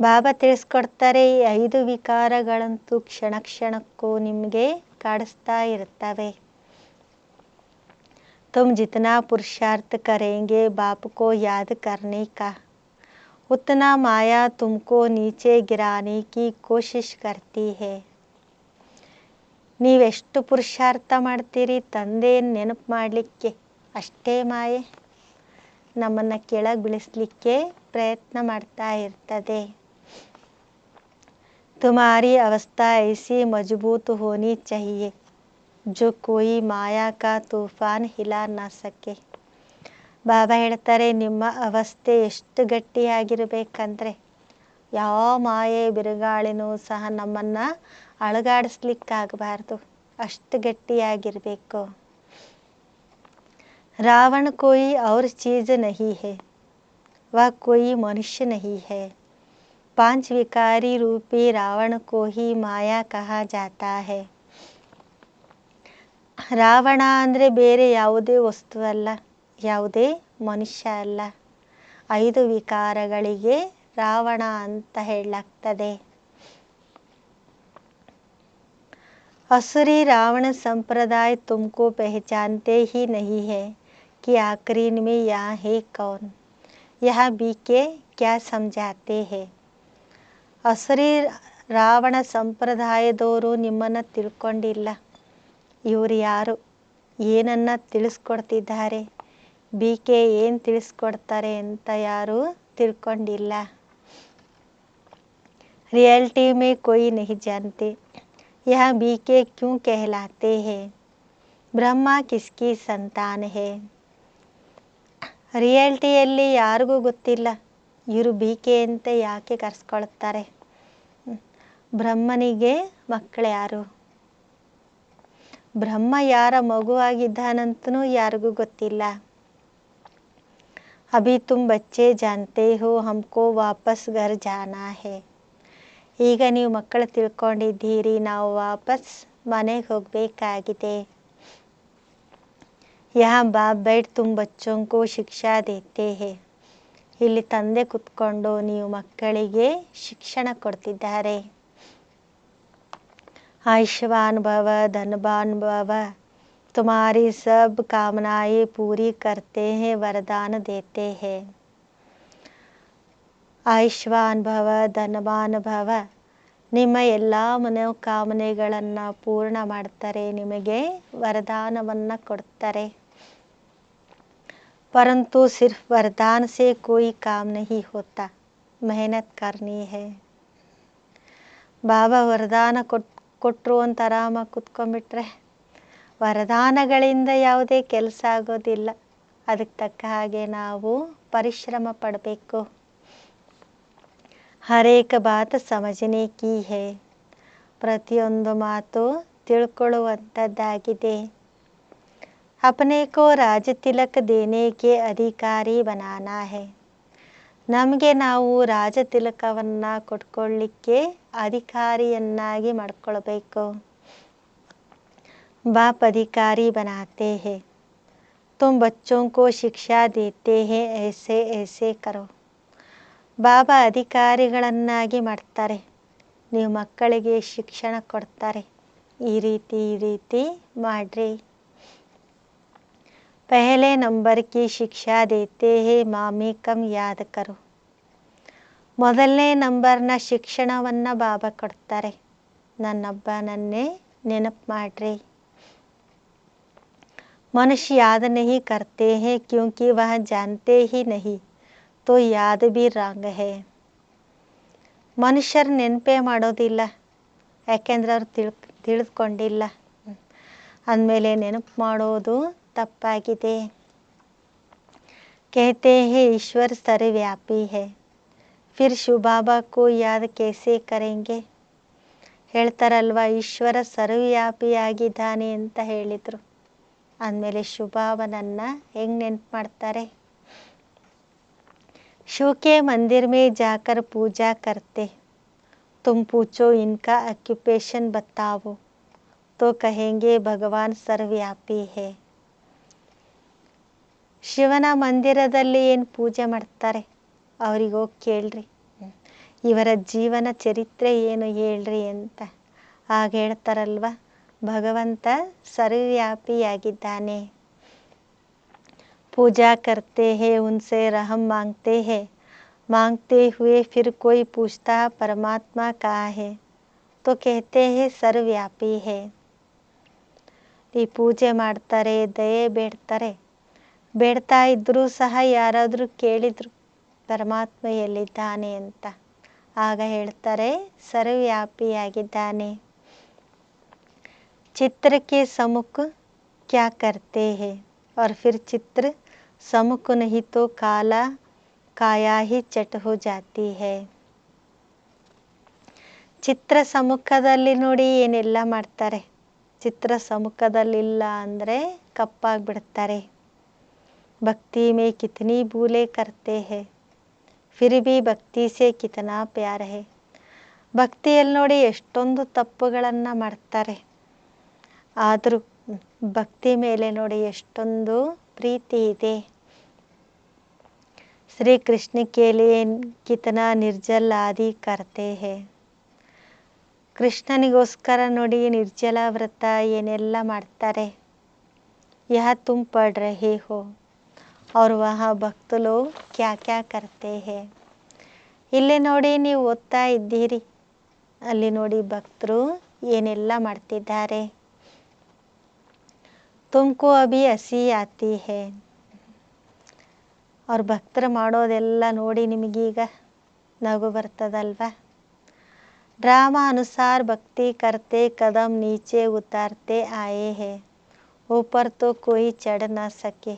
ಬಾಬಾ ತಿಳಿಸ್ಕೊಡ್ತಾರೆ ಈ 5 ವಿಕಾರಗಳಂತೂ ಕ್ಷಣ ಕ್ಷಣಕ್ಕೂ ನಿಮಗೆ ಕಾಡಿಸ್ತಾ ಇರ್ತವೆ. तुम जितना पुरुषार्थ करेंगे बाप को याद करने का उतना माया तुमको नीचे गिराने की कोशिश करती है. ನೀವೆಷ್ಟು ಪುರುಷಾರ್ಥ ಮಾಡ್ತೀರಿ ತಂದೆಯನ್ನು ನೆನಪು ಮಾಡಲಿಕ್ಕೆ ಅಷ್ಟೇ ಮಾಯೆ ನಮ್ಮನ್ನು ಕೆಳಗೆ ಬೀಳಿಸಲಿಕ್ಕೆ ಪ್ರಯತ್ನ ಮಾಡ್ತಾ ಇರ್ತದೆ. तुम्हारी अवस्था ऐसी मजबूत होनी चाहिए जो कोई माया का तूफान हिला ना सके. ಬಾಬಾ ಹೇಳ್ತಾರೆ ನಿಮ್ಮ ಅವಸ್ಥೆ ಎಷ್ಟು ಗಟ್ಟಿಯಾಗಿರಬೇಕಂದ್ರೆ ಯಾವ ಮಾಯೆ ಬಿರುಗಾಳಿನೂ ಸಹ ನಮ್ಮನ್ನು ಅಳಗಾಡಿಸ್ಲಿಕ್ಕಾಗಬಾರ್ದು, ಅಷ್ಟು ಗಟ್ಟಿಯಾಗಿರಬೇಕು. रावण कोई और चीज़ नहीं है, वह कोई मनुष्य नहीं है. 5 विकारी रूपी रावण को ही माया कहा जाता है. ರಾವಣ ಅಂದರೆ ಬೇರೆ ಯಾವುದೇ ವಸ್ತು ಅಲ್ಲ, ಯಾವುದೇ ಮನುಷ್ಯ ಅಲ್ಲ. 5 ವಿಕಾರಗಳಿಗೆ ರಾವಣ ಅಂತ ಹೇಳಲಾಗ್ತದೆ. असुरी रावण संप्रदाय तुमको पहचानते ही नहीं है कि आखिरी में यहाँ है कौन. यह बीके क्या समझाते हैं. असुरी ರಾವಣ ಸಂಪ್ರದಾಯದವರು ನಿಮ್ಮನ್ನು ತಿಳ್ಕೊಂಡಿಲ್ಲ. ಇವರು ಯಾರು, ಏನನ್ನು ತಿಳಿಸ್ಕೊಡ್ತಿದ್ದಾರೆ, ಬಿಕೆ ಏನು ತಿಳಿಸ್ಕೊಡ್ತಾರೆ ಅಂತ ಯಾರು ತಿಳ್ಕೊಂಡಿಲ್ಲ. रियलिटी में कोई नहीं जानते यह बीके क्यों कहलाते हैं. ब्रह्मा किसकी संतान है. ರಿಯಾಲಿಟಿಯಲ್ಲಿ ಯಾರಿಗೂ ಗೊತ್ತಿಲ್ಲ ಇವರು ಬಿಕೆ ಅಂತ ಯಾಕೆ ಕರೆಸ್ಕೊಳ್ತಾರೆ. ಬ್ರಹ್ಮನಿಗೆ ಮಕ್ಕಳು ಯಾರು, ಬ್ರಹ್ಮ ಯಾರ ಮಗುವಾಗಿದ್ದಾನಂತನೂ ಯಾರಿಗೂ ಗೊತ್ತಿಲ್ಲ. ಅಭಿ ತುಮ್ ಬಚ್ಚೆ ಜಾನ್ತೆ ಹೋ ಹಮ್ಕೋ ವಾಪಸ್ ಘರ್ ಜಾನಾ ಹೇ. ಈಗ ನೀವು ಮಕ್ಕಳು ತಿಳ್ಕೊಂಡಿದ್ದೀರಿ ನಾವು ವಾಪಸ್ ಮನೆಗೆ ಹೋಗಬೇಕಾಗಿದೆ. यहाँ बाप बैठ तुम बच्चों को ಶಿಕ್ಷಾ ದೇತೆ ಹೇ. ಇಲ್ಲಿ ತಂದೆ ಕುತ್ಕೊಂಡು ನೀವು ಮಕ್ಕಳಿಗೆ ಶಿಕ್ಷಣ ಕೊಡ್ತಿದ್ದಾರೆ. आयुष्मान भव धनवान भव तुम्हारी सब कामनाएं पूरी करते हैं वरदान देते हैं. ಆಯುಷ್ಮಾನ್ ಭವ ಧನವಾನ್ ಭವ ನಿಮ್ಮ ಎಲ್ಲ ಮನೋಕಾಮನೆಗಳನ್ನು ಪೂರ್ಣ ಮಾಡ್ತಾರೆ, ನಿಮಗೆ ವರದಾನವನ್ನು ಕೊಡ್ತಾರೆ. परंतु सिर्फ वरदान से कोई काम नहीं होता, मेहनत करनी है. ಬಾಬಾ ವರದಾನ ಕೊಟ್ಟರು ಅಂತ ಆರಾಮಾಗಿ ಕುತ್ಕೊಂಡ್ಬಿಟ್ರೆ ವರದಾನಗಳಿಂದ ಯಾವುದೇ ಕೆಲಸ ಆಗೋದಿಲ್ಲ. ಅದಕ್ಕೆ ತಕ್ಕ ಹಾಗೆ ನಾವು ಪರಿಶ್ರಮ ಪಡಬೇಕು. हर एक बात समझने की है. ಪ್ರತಿಯೊಂದು ಮಾತು ತಿಳ್ಕೊಳ್ಳುವಂಥದ್ದಾಗಿದೆ. अपने को राज तिलक देने के अधिकारी बनाना है. ನಮಗೆ ನಾವು ರಾಜ ತಿಲಕವನ್ನು ಕೊಟ್ಕೊಳ್ಳಿಕ್ಕೆ ಅಧಿಕಾರಿಯನ್ನಾಗಿ ಮಾಡ್ಕೊಳ್ಬೇಕು. बाप अधिकारी बनाते हैं, तुम बच्चों को शिक्षा देते हैं ऐसे ऐसे करो. ಬಾಬಾ ಅಧಿಕಾರಿಗಳನ್ನಾಗಿ ಮಾಡ್ತಾರೆ, ನೀವು ಮಕ್ಕಳಿಗೆ ಶಿಕ್ಷಣ ಕೊಡ್ತಾರೆ, ಈ ರೀತಿ ಮಾಡ್ರಿ. पहले नंबर की शिक्षा देते हैं मामी कम याद करो. ಮೊದಲನೇ ನಂಬರ್ನ ಶಿಕ್ಷಣವನ್ನು ಬಾಬಾ ಕೊಡ್ತಾರೆ, ನನ್ನನ್ನೇ ನೆನಪು ಮಾಡ್ರಿ. मनुष्य याद नहीं करते हैं क्योंकि वह जानते ही नहीं तो याद भी रंग है. ಮನುಷ್ಯರು ನೆನಪೇ ಮಾಡೋದಿಲ್ಲ, ಯಾಕೆಂದ್ರೆ ಅವ್ರು ತಿಳಿದುಕೊಂಡಿಲ್ಲ. ಅಂದಮೇಲೆ ನೆನಪು ಮಾಡೋದು ತಪ್ಪಾಗಿದೆ. कहते हैं ईश्वर सर्वव्यापी है, फिर शिव बाबा को याद कैसे करेंगे? ಹೇಳ್ತಾರಲ್ವ ಈಶ್ವರ ಸರ್ವವ್ಯಾಪಿಯಾಗಿದ್ದಾನೆ ಅಂತ ಹೇಳಿದರು. ಅಂದಮೇಲೆ ಶಿವ ಬಾಬನನ್ನ ಹೆಂಗೆ ನೆನ್ಪು ಮಾಡ್ತಾರೆ? शिव के मंदिर में जाकर पूजा करते, तुम पूछो इनका ऑक्यूपेशन बताओ तो कहेंगे भगवान सर्वव्यापी है. ಶಿವನ ಮಂದಿರದಲ್ಲಿ ಏನು ಪೂಜೆ ಮಾಡ್ತಾರೆ ಅವ್ರಿಗೆ ಹೋಗಿ ಕೇಳ್ರಿ, ಇವರ ಜೀವನ ಚರಿತ್ರೆ ಏನು ಹೇಳ್ರಿ ಅಂತ. ಆಗ ಹೇಳ್ತಾರಲ್ವ ಭಗವಂತ ಸರ್ವವ್ಯಾಪಿಯಾಗಿದ್ದಾನೆ. पूजा करते हैं उनसे रहम मांगते हैं, मांगते हुए फिर कोई पूछता परमात्मा कहाँ है तो कहते हैं सर्वव्यापी है. ಈ ಪೂಜೆ ಮಾಡ್ತಾರೆ, ದಯೆ ಬೇಡ್ತಾರೆ, ಬೇಡ್ತಾ ಇದ್ದರೂ ಸಹ ಯಾರಾದರೂ ಕೇಳಿದ್ರು ಪರಮಾತ್ಮ ಎಲ್ಲಿದ್ದಾನೆ ಅಂತ, ಆಗ ಹೇಳ್ತಾರೆ ಸರ್ವವ್ಯಾಪಿಯಾಗಿದ್ದಾನೆ. चित्र के सम्मुख क्या करते हैं और फिर चित्र सम्मुख नहीं तो काया ही चट हो जाती है. ಚಿತ್ರ ಸಮ್ಮುಖದಲ್ಲಿ ನೋಡಿ ಏನೆಲ್ಲ ಮಾಡ್ತಾರೆ, ಚಿತ್ರ ಸಮ್ಮುಖದಲ್ಲಿಲ್ಲ ಅಂದರೆ ಕಪ್ಪಾಗ್ಬಿಡ್ತಾರೆ. ಭಕ್ತಿ ಮೇ ಕಿತನಿ ಭೂಲೆ ಕರ್ತೆ ಹೇ ಫಿರ್ ಭಿ ಭಕ್ತಿ ಸೆ ಕಿತನಾ ಪ್ಯಾರ ಹೇ. ಭಕ್ತಿಯಲ್ಲಿ ನೋಡಿ ಎಷ್ಟೊಂದು ತಪ್ಪುಗಳನ್ನು ಮಾಡ್ತಾರೆ, ಆದರೂ ಭಕ್ತಿ ಮೇಲೆ ನೋಡಿ ಎಷ್ಟೊಂದು ಪ್ರೀತಿ ಇದೆ. ಶ್ರೀ ಕೃಷ್ಣ के लिए कितना निर्जल आदि करते हैं. ಕೃಷ್ಣನಿಗೋಸ್ಕರ ನೋಡಿ ನಿರ್ಜಲ ವ್ರತ ಏನೆಲ್ಲ ಮಾಡ್ತಾರೆ. ಯಹ ತುಮ್ ಪढ़ रहे हो और वहाँ भक्त लोग क्या क्या करते हैं. ಇಲ್ಲಿ ನೋಡಿ ನೀವು ಓದ್ತಾ ಇದ್ದೀರಿ, ಅಲ್ಲಿ ನೋಡಿ ಭಕ್ತರು ಏನೆಲ್ಲ ಮಾಡ್ತಿದ್ದಾರೆ. ತುಮको ಅಭಿ ಹಸಿ ಆತಿ ಹೇ. ಅವ್ರ ಭಕ್ತರು ಮಾಡೋದೆಲ್ಲ ನೋಡಿ ನಿಮಗೀಗ ನಗು ಬರ್ತದಲ್ವ. ಡ್ರಾಮಾ ಅನುಸಾರ ಭಕ್ತಿ ಕರ್ತೆ ಕದಂ ನೀಚೆ ಉತಾರ್ತೆ ಆಯೇ ಹೇ, ऊपर तो कोई चढ़ ना सके.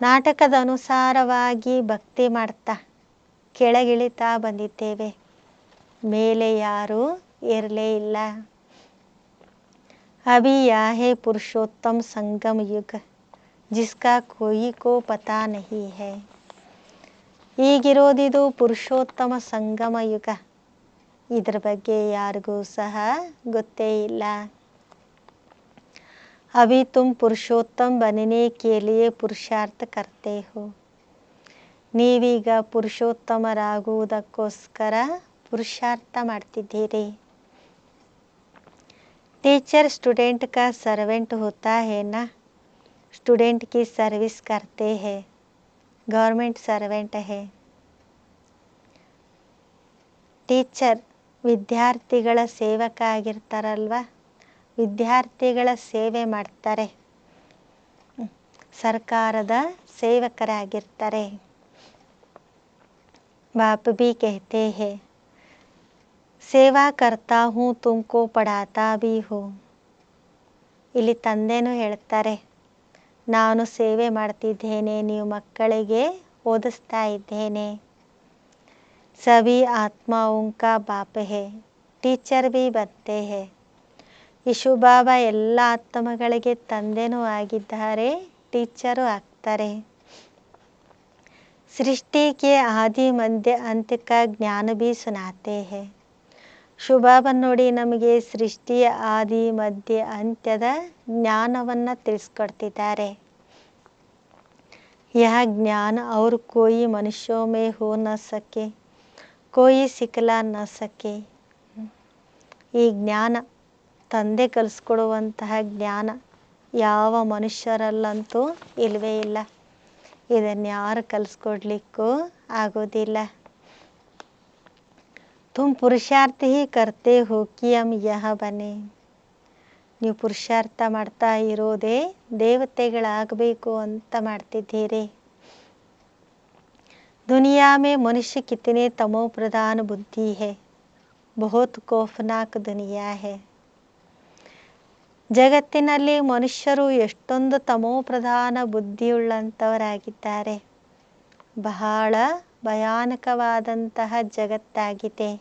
ನಾಟಕದ ಅನುಸಾರವಾಗಿ ಭಕ್ತಿ ಮಾಡ್ತಾ ಕೆಳಗಿಳಿತಾ ಬಂದಿದ್ದೇವೆ, ಮೇಲೆ ಯಾರೂ ಇರಲೇ ಇಲ್ಲ. अभी यह है पुरुषोत्तम संगम युग जिसका कोई को पता नहीं है. ಈಗಿರೋದಿದು ಪುರುಷೋತ್ತಮ ಸಂಗಮ ಯುಗ, ಇದ್ರ ಬಗ್ಗೆ ಯಾರಿಗೂ ಸಹ ಗೊತ್ತೇ ಇಲ್ಲ. अभी तुम पुरुषोत्तम बनने के लिए पुरुषार्थ करते हो. ನೀವೀಗ ಪುರುಷೋತ್ತಮರಾಗುವುದಕ್ಕೋಸ್ಕರ ಪುರುಷಾರ್ಥ ಮಾಡ್ತಿದ್ದೀರಿ. टीचर स्टूडेंट का सर्वेंट होता है ना, स्टूडेंट की सर्विस करते हैं, गवर्नमेंट सर्वेंट है. ಟೀಚರ್ ವಿದ್ಯಾರ್ಥಿಗಳ ಸೇವಕ ಆಗಿರ್ತಾರಲ್ವ, ವಿದ್ಯಾರ್ಥಿಗಳ ಸೇವೆ ಮಾಡ್ತಾರೆ, ಸರ್ಕಾರದ ಸೇವಕರಾಗಿರ್ತಾರೆ. बाप भी कहते हैं ಸೇವಾ ಕರ್ತಾ ಹೂँ ತುಮಕೋ ಪಢಾತಾ ಭೀ ಹೋ. ಇಲ್ಲಿ ತಂದೆನೂ ಹೇಳ್ತಾರೆ ನಾನು ಸೇವೆ ಮಾಡ್ತಿದ್ದೇನೆ, ನೀವು ಮಕ್ಕಳಿಗೆ ಓದಿಸ್ತಾ ಇದ್ದೇನೆ. ಸಭಿ ಆತ್ಮಾओं का बाप है, ಟೀಚರ್ ಭೀ बनते हैं. ಯಶು ಬಾಬಾ ಎಲ್ಲ ಆತ್ಮಗಳಿಗೆ ತಂದೆನೂ ಆಗಿದ್ದಾರೆ, ಟೀಚರು ಆಗ್ತಾರೆ. सृष्टि के आदि मध्य अंत का ज्ञान भी सुनाते हैं. ಶಿವಬಾಬಾ ನೋಡಿ ನಮಗೆ ಸೃಷ್ಟಿಯ ಆದಿ ಮಧ್ಯ ಅಂತ್ಯದ ಜ್ಞಾನವನ್ನು ತಿಳಿಸ್ಕೊಡ್ತಿದ್ದಾರೆ. यह ज्ञान और कोई मनुष्यों में हो न सके, कोई सिखला न सके. ಈ ಜ್ಞಾನ ತಂದೆ ಕಲಿಸ್ಕೊಡುವಂತಹ ಜ್ಞಾನ ಯಾವ ಮನುಷ್ಯರಲ್ಲಂತೂ ಇಲ್ಲವೇ ಇಲ್ಲ, ಇದನ್ನು ಯಾರು ಕಲಿಸ್ಕೊಡ್ಲಿಕ್ಕೂ ಆಗೋದಿಲ್ಲ. तुम पुरुषार्थ ही करते हो कि हम यह बने. ನೀವು ಪುರುಷಾರ್ಥ ಮಾಡ್ತಾ ಇರೋದೇ ದೇವತೆಗಳಾಗಬೇಕು ಅಂತ ಮಾಡ್ತಿದ್ದೀರಿ. दुनिया में मनुष्य कितने तमो प्रधान बुद्धि है, बहुत खौफनाक दुनिया है. ಜಗತ್ತಿನಲ್ಲಿ ಮನುಷ್ಯರು ಎಷ್ಟೊಂದು ತಮೋ ಪ್ರಧಾನ ಬುದ್ಧಿಯುಳ್ಳಂಥವರಾಗಿದ್ದಾರೆ, ಬಹಳ ಭಯಾನಕವಾದಂತಹ ಜಗತ್ತಾಗಿದೆ.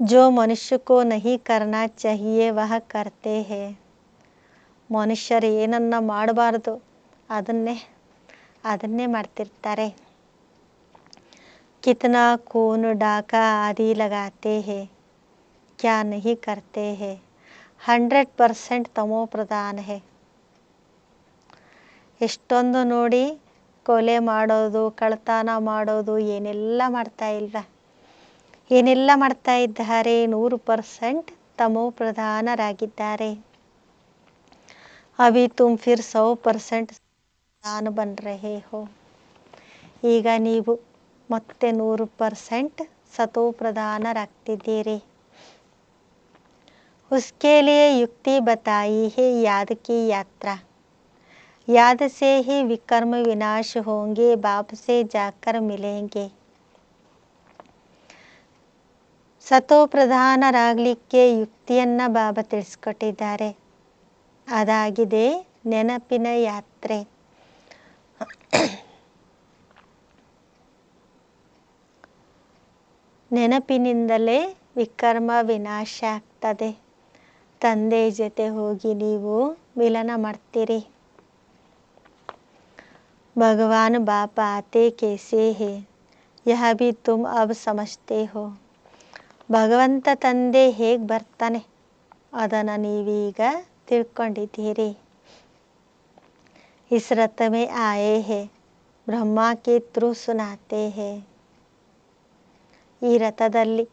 जो मनुष्य को नहीं करना चाहिए वह करते हैं. ಮನುಷ್ಯರು ಏನನ್ನ ಮಾಡಬಾರ್ದು ಅದನ್ನೇ ಮಾಡ್ತಿರ್ತಾರೆ. कितना खून डाका आदि लगाते हैं क्या नहीं करते हैं. 100% ತಮೋ ಪ್ರಧಾನ है. ಎಷ್ಟೊಂದು ನೋಡಿ ಕೊಲೆ ಮಾಡೋದು, ಕಳ್ಳತನ ಮಾಡೋದು ಏನೆಲ್ಲ ಮಾಡ್ತಾ ಇದ್ದಾರೆ. 100% ತಮೋ ಪ್ರಧಾನರಾಗಿದ್ದಾರೆ. ಅಭಿ ತುಮ್ ಫಿರ್ 100% ಪ್ರಧಾನ ಬನ್ ರಹೆ ಹೋ. ಈಗ ನೀವು ಮತ್ತೆ 100% ಸತೋ ಪ್ರಧಾನರಾಗ್ತಿದ್ದೀರಿ. उसके लिए युक्ति बताई है याद की यात्रा. याद से ही विकर्म विनाश होंगे, बाप से जाकर मिलेंगे. ಸತೋ ಪ್ರಧಾನರಾಗಲಿಕ್ಕೆ ಯುಕ್ತಿಯನ್ನ ಬಾಬಾ ತಿಳಿಸ್ಕೊಟ್ಟಿದ್ದಾರೆ. ಅದಾಗಿದೆ ನೆನಪಿನ ಯಾತ್ರೆ. ನೆನಪಿನಿಂದಲೇ ವಿಕರ್ಮ ವಿನಾಶ ಆಗ್ತದೆ. ತಂದೆ ಜೊತೆ ಹೋಗಿ ನೀವು ಮಿಲನ ಮಾಡ್ತೀರಿ. ಭಗವಾನ್ ಬಾಪ ಆತೆ ಕೇಸೆ ಹೇ ಯಹ ಭಿ ತುಮ್ ಅಬ್ ಸಮಜ್ತೆ ಹೋ. ಭಗವಂತ ತಂದೆ ಹೇಗೆ ಬರ್ತಾನೆ ಅದನ್ನು ನೀವೀಗ ತಿಳ್ಕೊಂಡಿದ್ದೀರಿ. इस रथ में आए हैं ब्रह्मा के थ्रू सुनाते हैं. ಈ ರಥದಲ್ಲಿ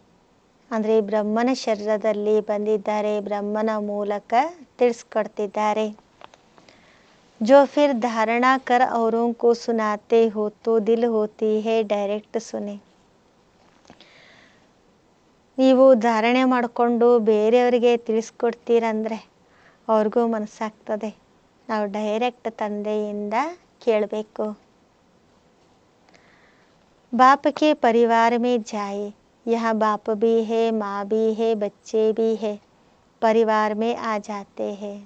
ಅಂದರೆ ಬ್ರಹ್ಮನ ಶರೀರದಲ್ಲಿ ಬಂದಿದ್ದಾರೆ, ಬ್ರಹ್ಮನ ಮೂಲಕ ತಿಳಿಸ್ಕೊಡ್ತಿದ್ದಾರೆ. जो फिर धारणा कर औरों को सुनाते हो तो दिल होती है डायरेक्ट सुने. ನೀವು ಧಾರಣೆ ಮಾಡಿಕೊಂಡು ಬೇರೆಯವರಿಗೆ ತಿಳಿಸ್ಕೊಡ್ತೀರಂದರೆ ಅವ್ರಿಗೂ ಮನಸ್ಸಾಗ್ತದೆ ನಾವು ಡೈರೆಕ್ಟ್ ತಂದೆಯಿಂದ ಕೇಳಬೇಕು. बाप के परिवार में जाए. यहाँ बाप भी है, माँ भी है, बच्चे भी है. परिवार में आ जाते हैं.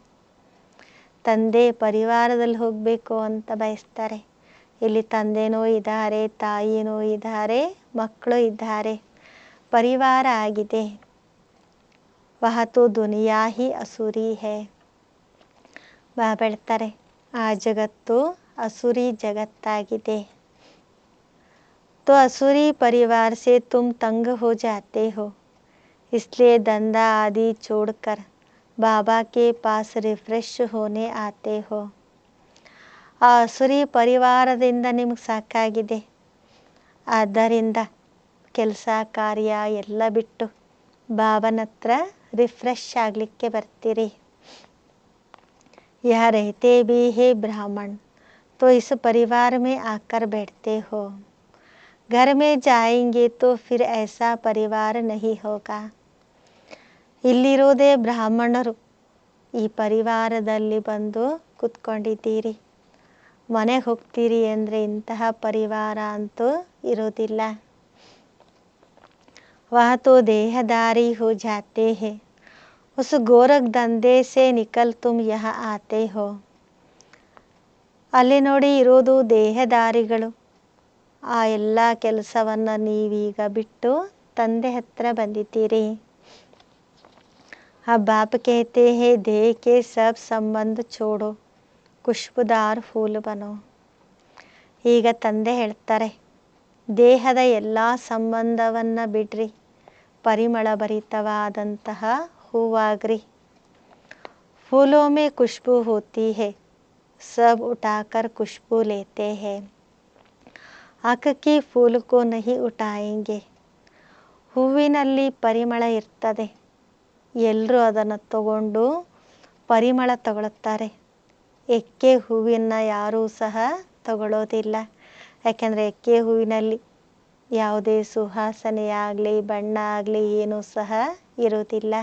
ತಂದೆ ಪರಿವಾರದಲ್ಲಿ ಹೋಗಬೇಕು ಅಂತ ಬಯಸ್ತಾರೆ. ಇಲ್ಲಿ ತಂದೆನೂ ಇದ್ದಾರೆ, ತಾಯಿನೂ ಇದ್ದಾರೆ, ಮಕ್ಕಳು ಇದ್ದಾರೆ, ಪರಿವಾರ ಆಗಿದೆ. ವಹ ತೋ ದುನಿಯಾ ಹಿ ಅಸುರಿ ಹೈ. ಬಾಬಾ ಹೇಳ್ತಾರೆ ಆ ಜಗತ್ತು ಅಸುರಿ ಜಗತ್ತಾಗಿದೆ. तो असुरी परिवार से तुम तंग हो जाते हो, इसलिए धंधा आदि छोड़कर बाबा के पास रिफ्रेश होने आते हो. ಆ ಅಸುರಿ ಪರಿವಾರದಿಂದ ನಿಮಗೆ ಸಾಕಾಗಿದೆ, ಆದ್ದರಿಂದ ಕೆಲಸ ಕಾರ್ಯ ಎಲ್ಲ ಬಿಟ್ಟು ಬಾಬನ ಹತ್ರ ರಿಫ್ರೆಶ್ ಆಗಲಿಕ್ಕೆ ಬರ್ತೀರಿ. यह रहते भी है ब्राह्मण तो इस परिवार में आकर बैठते हो. घर में जाएंगे तो फिर ऐसा परिवार नहीं होगा. ಇಲ್ಲಿರೋದೇ ಬ್ರಾಹ್ಮಣರು, ಈ ಪರಿವಾರದಲ್ಲಿ ಬಂದು ಕೂತ್ಕೊಂಡಿದ್ದೀರಿ. ಮನೆಗೆ ಹೋಗ್ತೀರಿ ಅಂದರೆ ಇಂತಹ ಪರಿವಾರ ಅಂತೂ ಇರೋದಿಲ್ಲ. वह तो देहदारी हो जाते हैं. उस गोरख धंधे से निकल तुम यहाँ आते हो. ಅಲ್ಲಿ ನೋಡಿ ಇರೋದು ದೇಹದಾರಿಗಳು. ಆ ಎಲ್ಲ ಕೆಲಸವನ್ನು ನೀವೀಗ ಬಿಟ್ಟು ತಂದೆ ಹತ್ರ ಬಂದಿದ್ದೀರಿ. अब बाप कहते हैं देह के सब संबंध छोड़ो, ಖುಷ್ಬುದಾರ್ ಫೂಲ್ ಬನೋ. ಈಗ ತಂದೆ ಹೇಳ್ತಾರೆ ದೇಹದ ಎಲ್ಲ ಸಂಬಂಧವನ್ನು ಬಿಡ್ರಿ, ಪರಿಮಳ ಭರಿತವಾದಂತಹ ಹೂವಾಗ್ರಿ. फूलों में खुशबू होती है, सब उठाकर खुशबू लेते हैं. आँख की फूल को नहीं उठाएंगे. ಹೂವಿನಲ್ಲಿ ಪರಿಮಳ ಇರ್ತದೆ, ಎಲ್ಲರೂ ಅದನ್ನು ತಗೊಂಡು ಪರಿಮಳ ತಗೊಳ್ತಾರೆ. ಎಕ್ಕೆ ಹೂವಿನ ಯಾರೂ ಸಹ ತಗೊಳ್ಳೋದಿಲ್ಲ. ಯಾಕೆಂದರೆ ಎಕ್ಕೆ ಹೂವಿನಲ್ಲಿ ಯಾವುದೇ ಸುವಾಸನೆಯಾಗಲಿ ಬಣ್ಣ ಆಗಲಿ ಏನೂ ಸಹ ಇರೋದಿಲ್ಲ.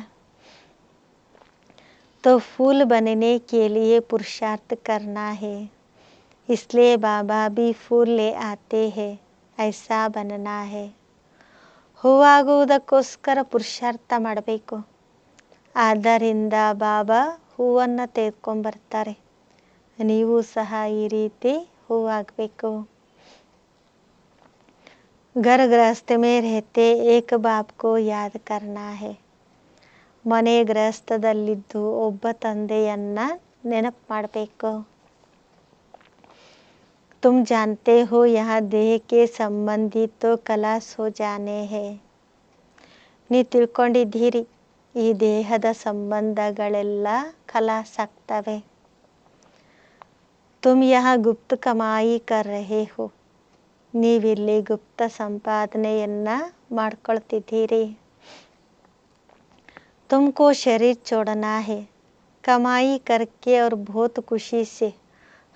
तो फूल बनने के लिए पुरुषार्थ करना है, इसलिए बाबा भी फूल ले आते हैं, ऐसा बनना है. ಹೂವಾಗುವುದಕ್ಕೋಸ್ಕರ ಪುರುಷಾರ್ಥ ಮಾಡಬೇಕು. ಆದ್ದರಿಂದ ಬಾಬಾ ಹೂವನ್ನು ತೆಗೆದುಕೊಂಬರ್ತಾರೆ. ನೀವು ಸಹ ಈ ರೀತಿ ಹೂವಾಗಬೇಕು. घर गृहस्थ में रहते एक बाप को याद करना है. ಮನೆ ಗೃಹಸ್ಥದಲ್ಲಿದ್ದು ಒಬ್ಬ ತಂದೆಯನ್ನ ನೆನಪು ಮಾಡಬೇಕು. तुम जानते हो यहाँ देह के संबंधी तो खलास हो जाने हैं. ನೀವು ತಿಳ್ಕೊಂಡಿದ್ದೀರಿ ಈ ದೇಹದ ಸಂಬಂಧಗಳೆಲ್ಲ ಖಲಾಸ್ ಆಗ್ತವೆ. तुम यहाँ गुप्त कमाई कर रहे हो. ನೀವಿಲ್ಲಿ ಗುಪ್ತ ಸಂಪಾದನೆಯನ್ನ ಮಾಡ್ಕೊಳ್ತಿದ್ದೀರಿ. तुमको शरीर छोड़ना है. कमाई करके और बहुत खुशी से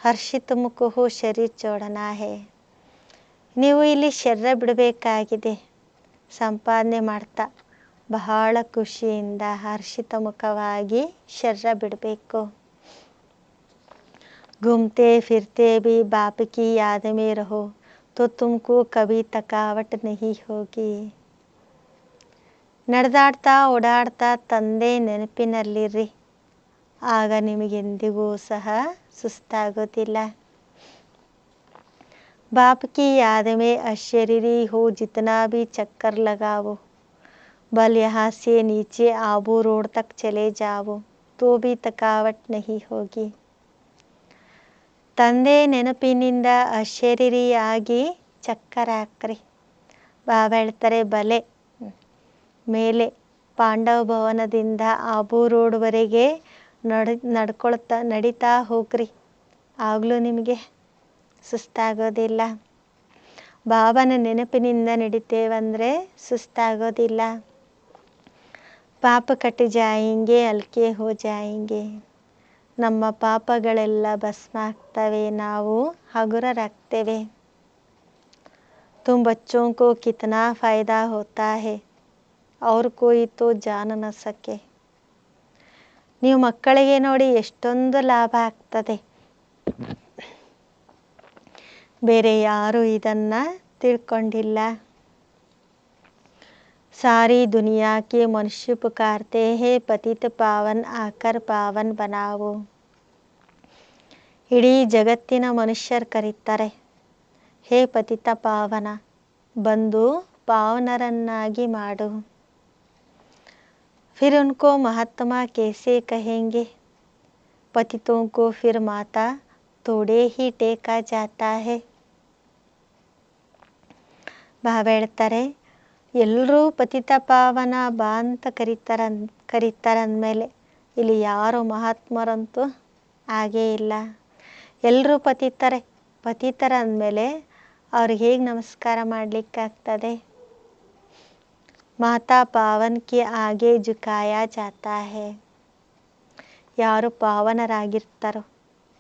हर्षित मुख हो शरीर छोड़ना है. ನೀವು ಇಲ್ಲಿ ಶರೀರ ಬಿಡಬೇಕಾಗಿದೆ. ಸಂಪಾದನೆ ಮಾಡ್ತಾ ಬಹಳ ಖುಷಿಯಿಂದ ಹರ್ಷಿತ ಮುಖವಾಗಿ ಶರೀರ ಬಿಡಬೇಕು. घूमते फिरते भी बाप की याद में रहो तो तुमको कभी थकावट नहीं होगी. ನಡೆದಾಡ್ತಾ ಓಡಾಡ್ತಾ ತಂದೆ ನೆನಪಿನಲ್ಲಿರ್ರಿ, ಆಗ ನಿಮಗೆಂದಿಗೂ ಸಹ ಸುಸ್ತಾಗೋದಿಲ್ಲ. बाप की याद में अशरीरी हो जितना भी चक्कर लगाओ, बल यहाँ से नीचे आबू रोड तक चले जाओ तो भी थकावट नहीं होगी. ತಂದೆ ನೆನಪಿನಿಂದ ಅಶರೀರಿಯಾಗಿ ಚಕ್ಕರ್ ಹಾಕ್ರಿ. ಬಾಬಾ ಹೇಳ್ತಾರೆ, ಬಲೆ ಮೇಲೆ ಪಾಂಡವ ಭವನದಿಂದ ಆಬೂ ರೋಡ್ವರೆಗೆ ನಡೀತಾ ಹೋಗ್ರಿ, ಆಗಲೂ ನಿಮಗೆ ಸುಸ್ತಾಗೋದಿಲ್ಲ. ಬಾಬಾನ ನೆನಪಿನಿಂದ ನಡಿತೇವಂದರೆ ಸುಸ್ತಾಗೋದಿಲ್ಲ. ಪಾಪ ಕಟ್ ಜಾಯಿಂಗೆ ಹಲ್ಕೆ ಹೋ ಜಾಯಿಂಗೆ. ನಮ್ಮ ಪಾಪಗಳೆಲ್ಲ ಭಸ್ಮ ಆಗ್ತವೆ, ನಾವು ಹಗುರರಾಗ್ತೇವೆ. तुम बच्चों को कितना फ़ायदा होता है और कोई तो जान न सके. ನೀವು ಮಕ್ಕಳಿಗೆ ನೋಡಿ ಎಷ್ಟೊಂದು ಲಾಭ ಆಗ್ತದೆ, ಬೇರೆ ಯಾರು ಇದನ್ನ ತಿಳ್ಕೊಂಡಿಲ್ಲ. सारी दुनिया के मनुष्य पुकारते हैं पतित पावन आकर पावन बनाओ. ಇಡೀ ಜಗತ್ತಿನ ಮನುಷ್ಯರು ಕರೀತಾರೆ, ಹೇ ಪತಿತ ಪಾವನ, ಬಂದು ಪಾವನರನ್ನಾಗಿ ಮಾಡು. फिर उनको महात्मा कैसे कहेंगे, पतितों को फिर माता तोड़े ही टेका जाता है. ಬಾಬಾ ಹೇಳ್ತಾರೆ, ಎಲ್ಲರೂ ಪತಿತ ಪಾವನ ಬಾ ಅಂತ ಕರೀತಾರಂದಮೇಲೆ ಇಲ್ಲಿ ಯಾರು ಮಹಾತ್ಮರಂತೂ ಹಾಗೇ ಇಲ್ಲ. ಎಲ್ಲರೂ ಪತಿತರಂದಮೇಲೆ ಅವ್ರಿಗೆ ಹೇಗೆ ನಮಸ್ಕಾರ ಮಾಡಲಿಕ್ಕಾಗ್ತದೆ. ಮಾತಾ ಪಾವನ್ ಕೆ ಆಗೆ ಜುಕಾಯಾ ಜಾತಾ ಹೈ. ಯಾರು ಪಾವನರಾಗಿರ್ತಾರೋ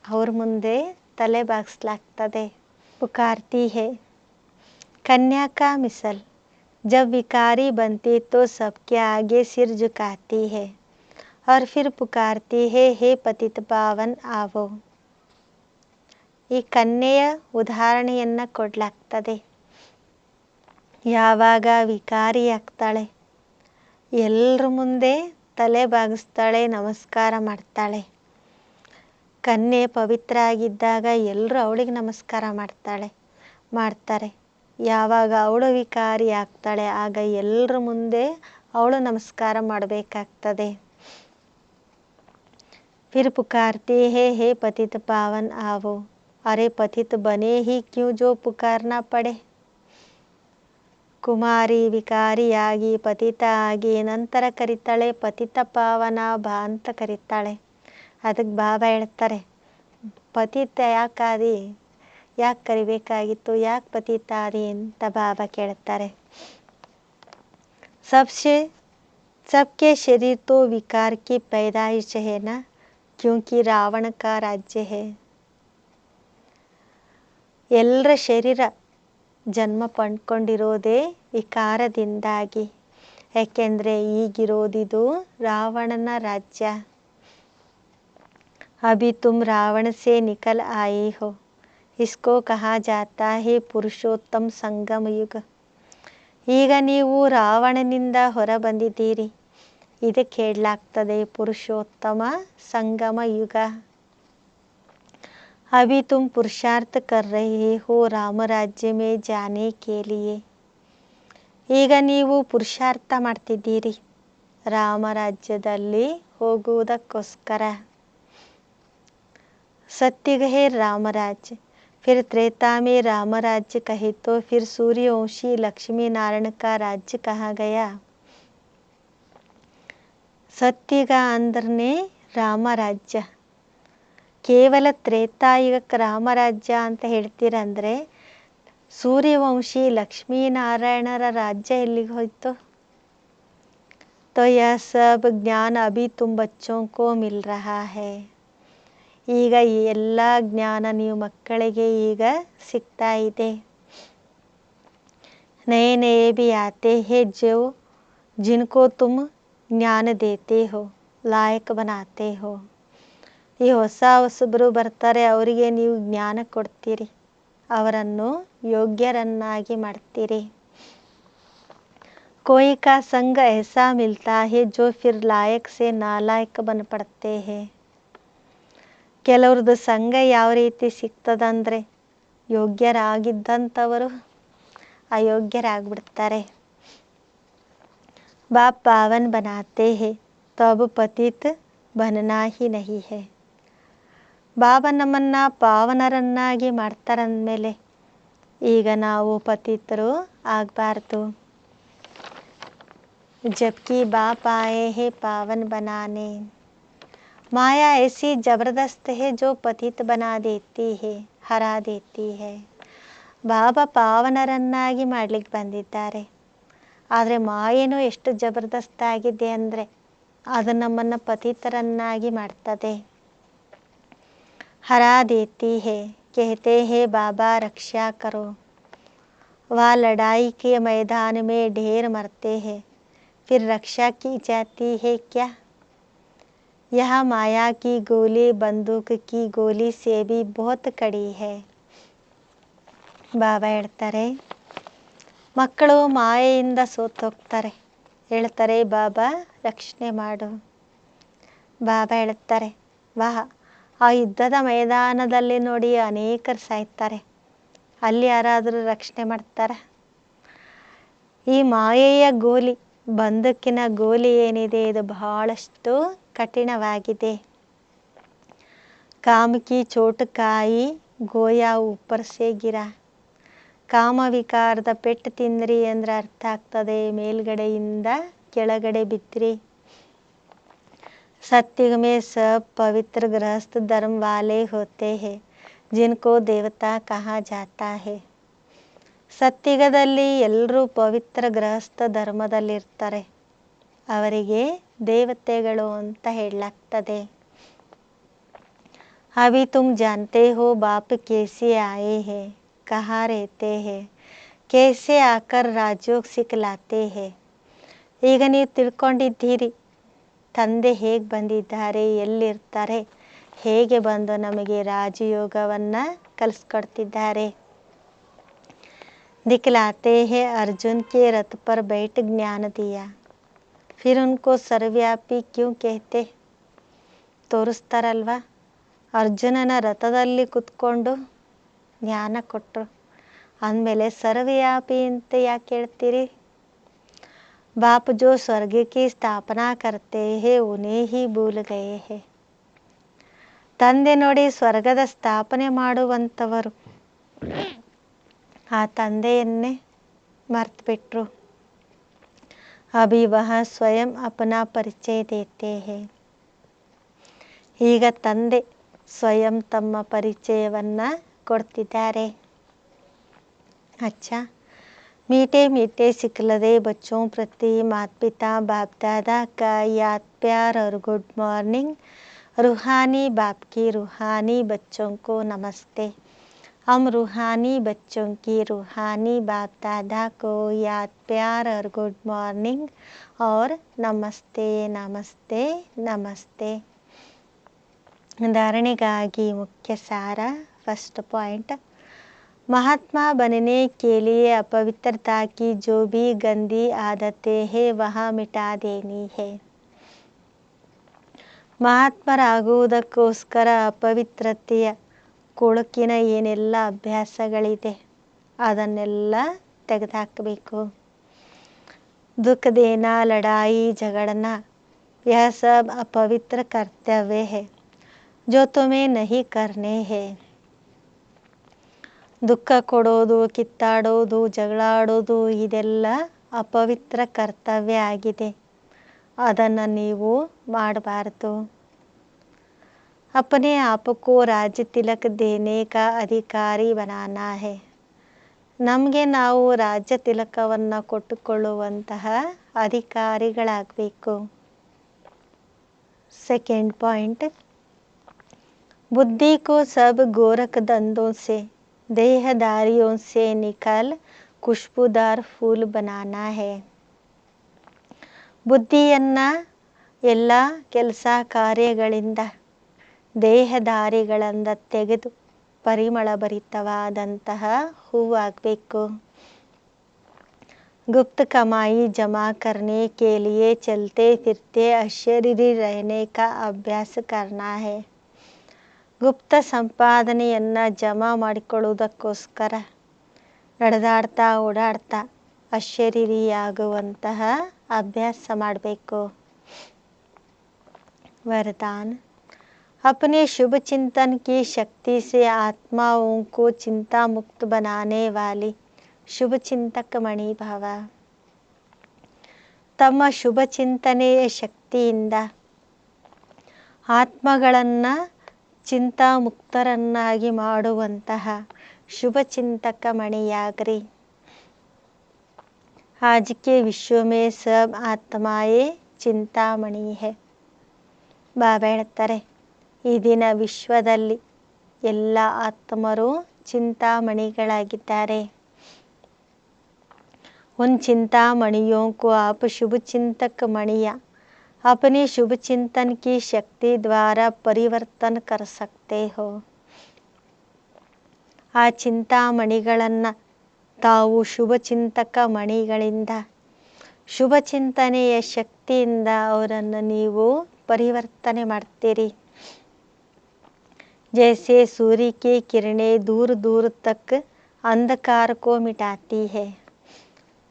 ಅವ್ರ ಮುಂದೆ ತಲೆ ಬಾಗಿಸ್ಲಾಗ್ತದೆ. ಪುಕಾರ್ತಿ ಹೈ कन्या का मिसल, जब विकारी बनती तो सबके आगे सिर झुकाती है और फिर पुकारती है, हे पतित पावन आवो. ಈ ಕನ್ಯೆಯ ಉದಾಹರಣೆಯನ್ನು ಕೊಡಲಾಗ್ತದೆ. ಯಾವಾಗ ವಿಕಾರಿ ಆಗ್ತಾಳೆ, ಎಲ್ಲರ ಮುಂದೆ ತಲೆ ಬಾಗಿಸ್ತಾಳೆ, ನಮಸ್ಕಾರ ಮಾಡ್ತಾಳೆ. ಕನ್ಯೆ ಪವಿತ್ರ ಆಗಿದ್ದಾಗ ಎಲ್ಲರೂ ಅವಳಿಗೆ ನಮಸ್ಕಾರ ಮಾಡ್ತಾರೆ. ಯಾವಾಗ ಅವಳು ವಿಕಾರಿ ಆಗ್ತಾಳೆ, ಆಗ ಎಲ್ಲರ ಮುಂದೆ ಅವಳು ನಮಸ್ಕಾರ ಮಾಡಬೇಕಾಗ್ತದೆ. फिर पुकारती है, हे पतित पावन आवो. अरे पतित बने ही क्यों जो पुकारना पड़े. ಕುಮಾರಿ ವಿಕಾರಿಯಾಗಿ ಪತಿತ ಆಗಿ ನಂತರ ಕರೀತಾಳೆ, ಪತಿತ ಪಾವನ ಬಾ ಅಂತ ಕರೀತಾಳೆ. ಅದಕ್ಕೆ ಬಾಬಾ ಹೇಳ್ತಾರೆ, ಪತಿತ ಯಾಕೆ ಕರಿಬೇಕಾಗಿತ್ತು, ಯಾಕೆ ಪತಿತ ಆದಿ ಅಂತ ಬಾಬಾ ಕೇಳ್ತಾರೆ. सबके शरीर तो विकार की पैदाइश है ना, क्योंकि रावण का राज्य है. ಎಲ್ಲರ ಶರೀರ ಜನ್ಮ ಪಡ್ಕೊಂಡಿರೋದೇ ವಿಕಾರದಿಂದಾಗಿ, ಯಾಕೆಂದರೆ ಈಗಿರೋದಿದು ರಾವಣನ ರಾಜ್ಯ. अभी तुम रावण से निकल आए हो, इसको कहा जाता है पुरुषोत्तम संगम युग. ಈಗ ನೀವು ರಾವಣನಿಂದ ಹೊರ ಬಂದಿದ್ದೀರಿ, ಇದಕ್ಕೆ ಹೇಳಲಾಗ್ತದೆ ಪುರುಷೋತ್ತಮ ಸಂಗಮ ಯುಗ. अभी तुम पुरुषार्थ कर रहे हो राम राज्य में जाने के लिए. ಈಗ ನೀವು ಪುರುಷಾರ್ಥ ಮಾಡ್ತಿದ್ದೀರಿ ರಾಮರಾಜ್ಯದಲ್ಲಿ ಹೋಗುವುದಕ್ಕೋಸ್ಕರ. सत्युग है रामराज्य, फिर त्रेता में रामराज्य कहे तो फिर सूर्यवंशी लक्ष्मी नारायण का राज्य कहा गया. ಸತ್ಯುಗ ಅಂದ್ರೆ ರಾಮರಾಜ್ಯ. ಕೇವಲ ತ್ರೇತಾಯುಗಕ್ಕೆ ರಾಮರಾಜ್ಯ ಅಂತ ಹೇಳ್ತೀರಂದ್ರೆ ಸೂರ್ಯವಂಶಿ ಲಕ್ಷ್ಮೀನಾರಾಯಣರ ರಾಜ್ಯ ಎಲ್ಲಿಗೆ ಹೋಯ್ತು? तो यह सब ज्ञान अभी तुम बच्चों को मिल रहा है. ಈಗ ಈ ಎಲ್ಲ ಜ್ಞಾನ ನೀವು ಮಕ್ಕಳಿಗೆ ಈಗ ಸಿಗ್ತಾ ಇದೆ. नए नए भी आते हैं जो जिनको तुम ज्ञान देते हो, लायक बनाते हो. ಈ ಹೊಸಬರು ಬರ್ತಾರೆ, ಅವರಿಗೆ ನೀವು ಜ್ಞಾನ ಕೊಡ್ತೀರಿ, ಅವರನ್ನು ಯೋಗ್ಯರನ್ನಾಗಿ ಮಾಡ್ತೀರಿ. कोई का संग ऐसा मिलता है जो फिर लायक से नालायक बन पड़ते हैं. ಕೆಲವ್ರದ್ದು ಸಂಘ ಯಾವ ರೀತಿ ಸಿಗ್ತದಂದ್ರೆ ಯೋಗ್ಯರಾಗಿದ್ದಂಥವರು ಅಯೋಗ್ಯರಾಗ್ಬಿಡ್ತಾರೆ. बाप पावन बनाते हैं तो अब पतित बनना ही नहीं है. ಬಾಬಾ ನಮ್ಮನ್ನ ಪಾವನರನ್ನಾಗಿ ಮಾಡ್ತಾರಂದ್ಮೇಲೆ ಈಗ ನಾವು ಪತಿತರು ಆಗಬಾರ್ದು. जबकि बाप आए हैं पावन बनाने. माया ऐसी जबरदस्त है जो पतित बना देती है, हरा देती है. ಬಾಬಾ ಪಾವನರನ್ನಾಗಿ ಮಾಡ್ಲಿಕ್ಕೆ ಬಂದಿದ್ದಾರೆ, ಆದರೆ ಮಾಯೇನೋ ಎಷ್ಟು ಜಬರ್ದಸ್ತ್ ಆಗಿದೆ ಅಂದರೆ ಅದು ನಮ್ಮನ್ನು ಪತಿತರನ್ನಾಗಿ ಮಾಡ್ತದೆ. हरा देती है. कहते हैं बाबा रक्षा करो. वह लड़ाई के मैदान में ढेर मरते हैं, फिर रक्षा की जाती है क्या? यह माया की गोली बंदूक की गोली से भी बहुत कड़ी है. ಬಾಬಾ ಹೇಳ್ತಾರೆ, ಮಕ್ಕಳು ಮಾಯೆಯಿಂದ ಸೋತೋಗ್ತಾರೆ, ಹೇಳ್ತಾರೆ ಬಾಬಾ ರಕ್ಷಣೆ ಮಾಡು. ಬಾಬಾ ಹೇಳ್ತಾರೆ, ವಾಹ, ಆ ಯುದ್ಧದ ಮೈದಾನದಲ್ಲಿ ನೋಡಿ ಅನೇಕರು ಸಾಯ್ತಾರೆ, ಅಲ್ಲಿ ಯಾರಾದರೂ ರಕ್ಷಣೆ ಮಾಡ್ತಾರ? ಈ ಮಾಯೆಯ ಗೋಲಿ, ಬಂದೂಕಿನ ಗೋಲಿ ಏನಿದೆ ಇದು ಬಹಳಷ್ಟು ಕಠಿಣವಾಗಿದೆ. काम की चोट खाई ಗೋಯಾ ऊपर से गिरा. ಕಾಮ ವಿಕಾರದ ಪೆಟ್ಟು ತಿಂದ್ರಿ ಅಂದ್ರೆ ಅರ್ಥ ಆಗ್ತದೆ ಮೇಲ್ಗಡೆಯಿಂದ ಕೆಳಗಡೆ ಬಿದ್ರಿ. सत्युग में सब पवित्र गृहस्थ धर्म वाले होते हैं जिनको देवता कहा जाता है. ಸತ್ಯುಗದಲ್ಲಿ ಎಲ್ಲರೂ ಪವಿತ್ರ ಗೃಹಸ್ಥ ಧರ್ಮದಲ್ಲಿರ್ತಾರೆ, ಅವರಿಗೆ ದೇವತೆಗಳು ಅಂತ ಹೇಳಲಾಗ್ತದೆ. अभी तुम जानते हो बाप कैसे आए हैं, कहाँ रहते हैं, कैसे आकर राजयोग सिखलाते हैं. ಈಗ ನೀವು ತಿಳ್ಕೊಂಡಿದ್ದೀರಿ ತಂದೆ ಹೇಗೆ ಬಂದಿದ್ದಾರೆ, ಎಲ್ಲಿರ್ತಾರೆ, ಹೇಗೆ ಬಂದು ನಮಗೆ ರಾಜಯೋಗವನ್ನು ಕಲಿಸ್ಕೊಡ್ತಿದ್ದಾರೆ. दिखलाते हैं अर्जुन के रथ पर बैठ ज्ञान दिया, फिर उनको सर्वव्यापी क्यों कहते. ತೋರಿಸ್ತಾರಲ್ವ, ಅರ್ಜುನನ ರಥದಲ್ಲಿ ಕುತ್ಕೊಂಡು ಜ್ಞಾನ ಕೊಟ್ಟರು ಅಂದಮೇಲೆ ಸರ್ವವ್ಯಾಪಿ ಅಂತ ಯಾಕೆ ಹೇಳ್ತೀರಿ. बाप जो स्वर्ग की स्थापना करते हैं उन्हें ही भूल गए हैं. ತಂದೆ ನೋಡಿ ಸ್ವರ್ಗದ ಸ್ಥಾಪನೆ ಮಾಡುವಂಥವರು ಆ ತಂದೆಯನ್ನೇ ಮರ್ತು ಬಿಟ್ರು. अभी वह स्वयं अपना परिचय देते हैं. ಈಗ ತಂದೆ ಸ್ವಯಂ ತಮ್ಮ ಪರಿಚಯವನ್ನು ಕೊಡ್ತಿದ್ದಾರೆ. अच्छा, मीठे मीठे सिखलदे बच्चों प्रति माता पिता बाप दादा का याद प्यार और गुड मॉर्निंग. रूहानी बाप की रूहानी बच्चों को नमस्ते. हम रूहानी बच्चों की रूहानी बाप दादा को याद प्यार और गुड मॉर्निंग और नमस्ते नमस्ते नमस्ते. धारणೆಗಾಗಿ मुख्य सार. फर्स्ट पॉइंट, महात्मा बनने के लिए अपवित्रता की जो भी गंदी आदतें हैं वह मिटा देनी है. ಮಹಾತ್ಮರಾಗುವುದಕ್ಕೋಸ್ಕರ ಅಪವಿತ್ರತೆಯ ಕೊಳಕಿನ ಏನೆಲ್ಲ ಅಭ್ಯಾಸಗಳಿದೆ ಅದನ್ನೆಲ್ಲ ತೆಗೆದುಹಾಕಬೇಕು. दुख देना, लड़ाई झगड़ना, यह सब अपवित्र कर्तव्य है जो तुम्हें नहीं करने हैं. ದುಃಖ ಕೊಡೋದು, ಕಿತ್ತಾಡೋದು, ಜಗಳಾಡೋದು ಇದೆಲ್ಲ ಅಪವಿತ್ರ ಕರ್ತವ್ಯ ಆಗಿದೆ. ಅದನ್ನು ನೀವು ಮಾಡಬಾರ್ದು. अपने आप को राज्य तिलक देने का अधिकारी बनाना है. ನಮಗೆ ನಾವು ರಾಜ್ಯ ತಿಲಕವನ್ನು ಕೊಟ್ಟುಕೊಳ್ಳುವಂತಹ ಅಧಿಕಾರಿಗಳಾಗಬೇಕು. सेकेंड पॉइंट, बुद्धि को सब गोरख धंधों से, देहदारियों से निकाल खुशबूदार फूल बनाना है. ಬುದ್ಧಿಯನ್ನು ಎಲ್ಲ ಕೆಲಸ ಕಾರ್ಯಗಳಿಂದ, ದೇಹದಾರಿಗಳಿಂದ ತೆಗೆದು ಪರಿಮಳಭರಿತವಾದಂತಹ ಹೂವಾಗಬೇಕು. गुप्त कमाई जमा करने के लिए चलते फिरते अशरीरी रहने का अभ्यास करना है. ಗುಪ್ತ ಸಂಪಾದನೆಯನ್ನು ಜಮಾ ಮಾಡಿಕೊಳ್ಳುವುದಕ್ಕೋಸ್ಕರ ನಡೆದಾಡ್ತಾ ಓಡಾಡ್ತಾ ಅಶರೀರಿಯಾಗುವಂತಹ ಅಭ್ಯಾಸ ಮಾಡಬೇಕು. वरदान, अपने शुभ चिंतन की शक्ति से आत्माओं को चिंता मुक्त बनाने वाली ಶುಭ ಚಿಂತಕ ಮಣಿ ಭಾವ. ತಮ್ಮ ಶುಭ ಚಿಂತನೆಯ ಶಕ್ತಿಯಿಂದ ಆತ್ಮಗಳನ್ನು ಚಿಂತಾಮುಕ್ತರನ್ನಾಗಿ ಮಾಡುವಂತಹ ಶುಭ ಚಿಂತಕ ಮಣಿಯಾಗ್ರಿ. आज के विश्व में सब आत्माएं ಚಿಂತಾಮಣಿ है. ಬಾಬಾ ಹೇಳ್ತಾರೆ, ಈ ದಿನ ವಿಶ್ವದಲ್ಲಿ ಎಲ್ಲ ಆತ್ಮರು ಚಿಂತಾಮಣಿಗಳಾಗಿದ್ದಾರೆ. उन चिंतामणियों को आप शुभ चिंतक मणिया अपने शुभ चिंतन की शक्ति द्वारा परिवर्तन कर सकते हो. ಆ ಚಿಂತಾಮಣಿಗಳನ್ನು ತಾವು ಶುಭ ಚಿಂತಕ ಮಣಿಗಳಿಂದ, ಶುಭ ಚಿಂತನೆಯ ಶಕ್ತಿಯಿಂದ ಅವರನ್ನು ನೀವು ಪರಿವರ್ತನೆ ಮಾಡ್ತೀರಿ. जैसे सूर्य की किरणें दूर दूर तक अंधकार को मिटाती है,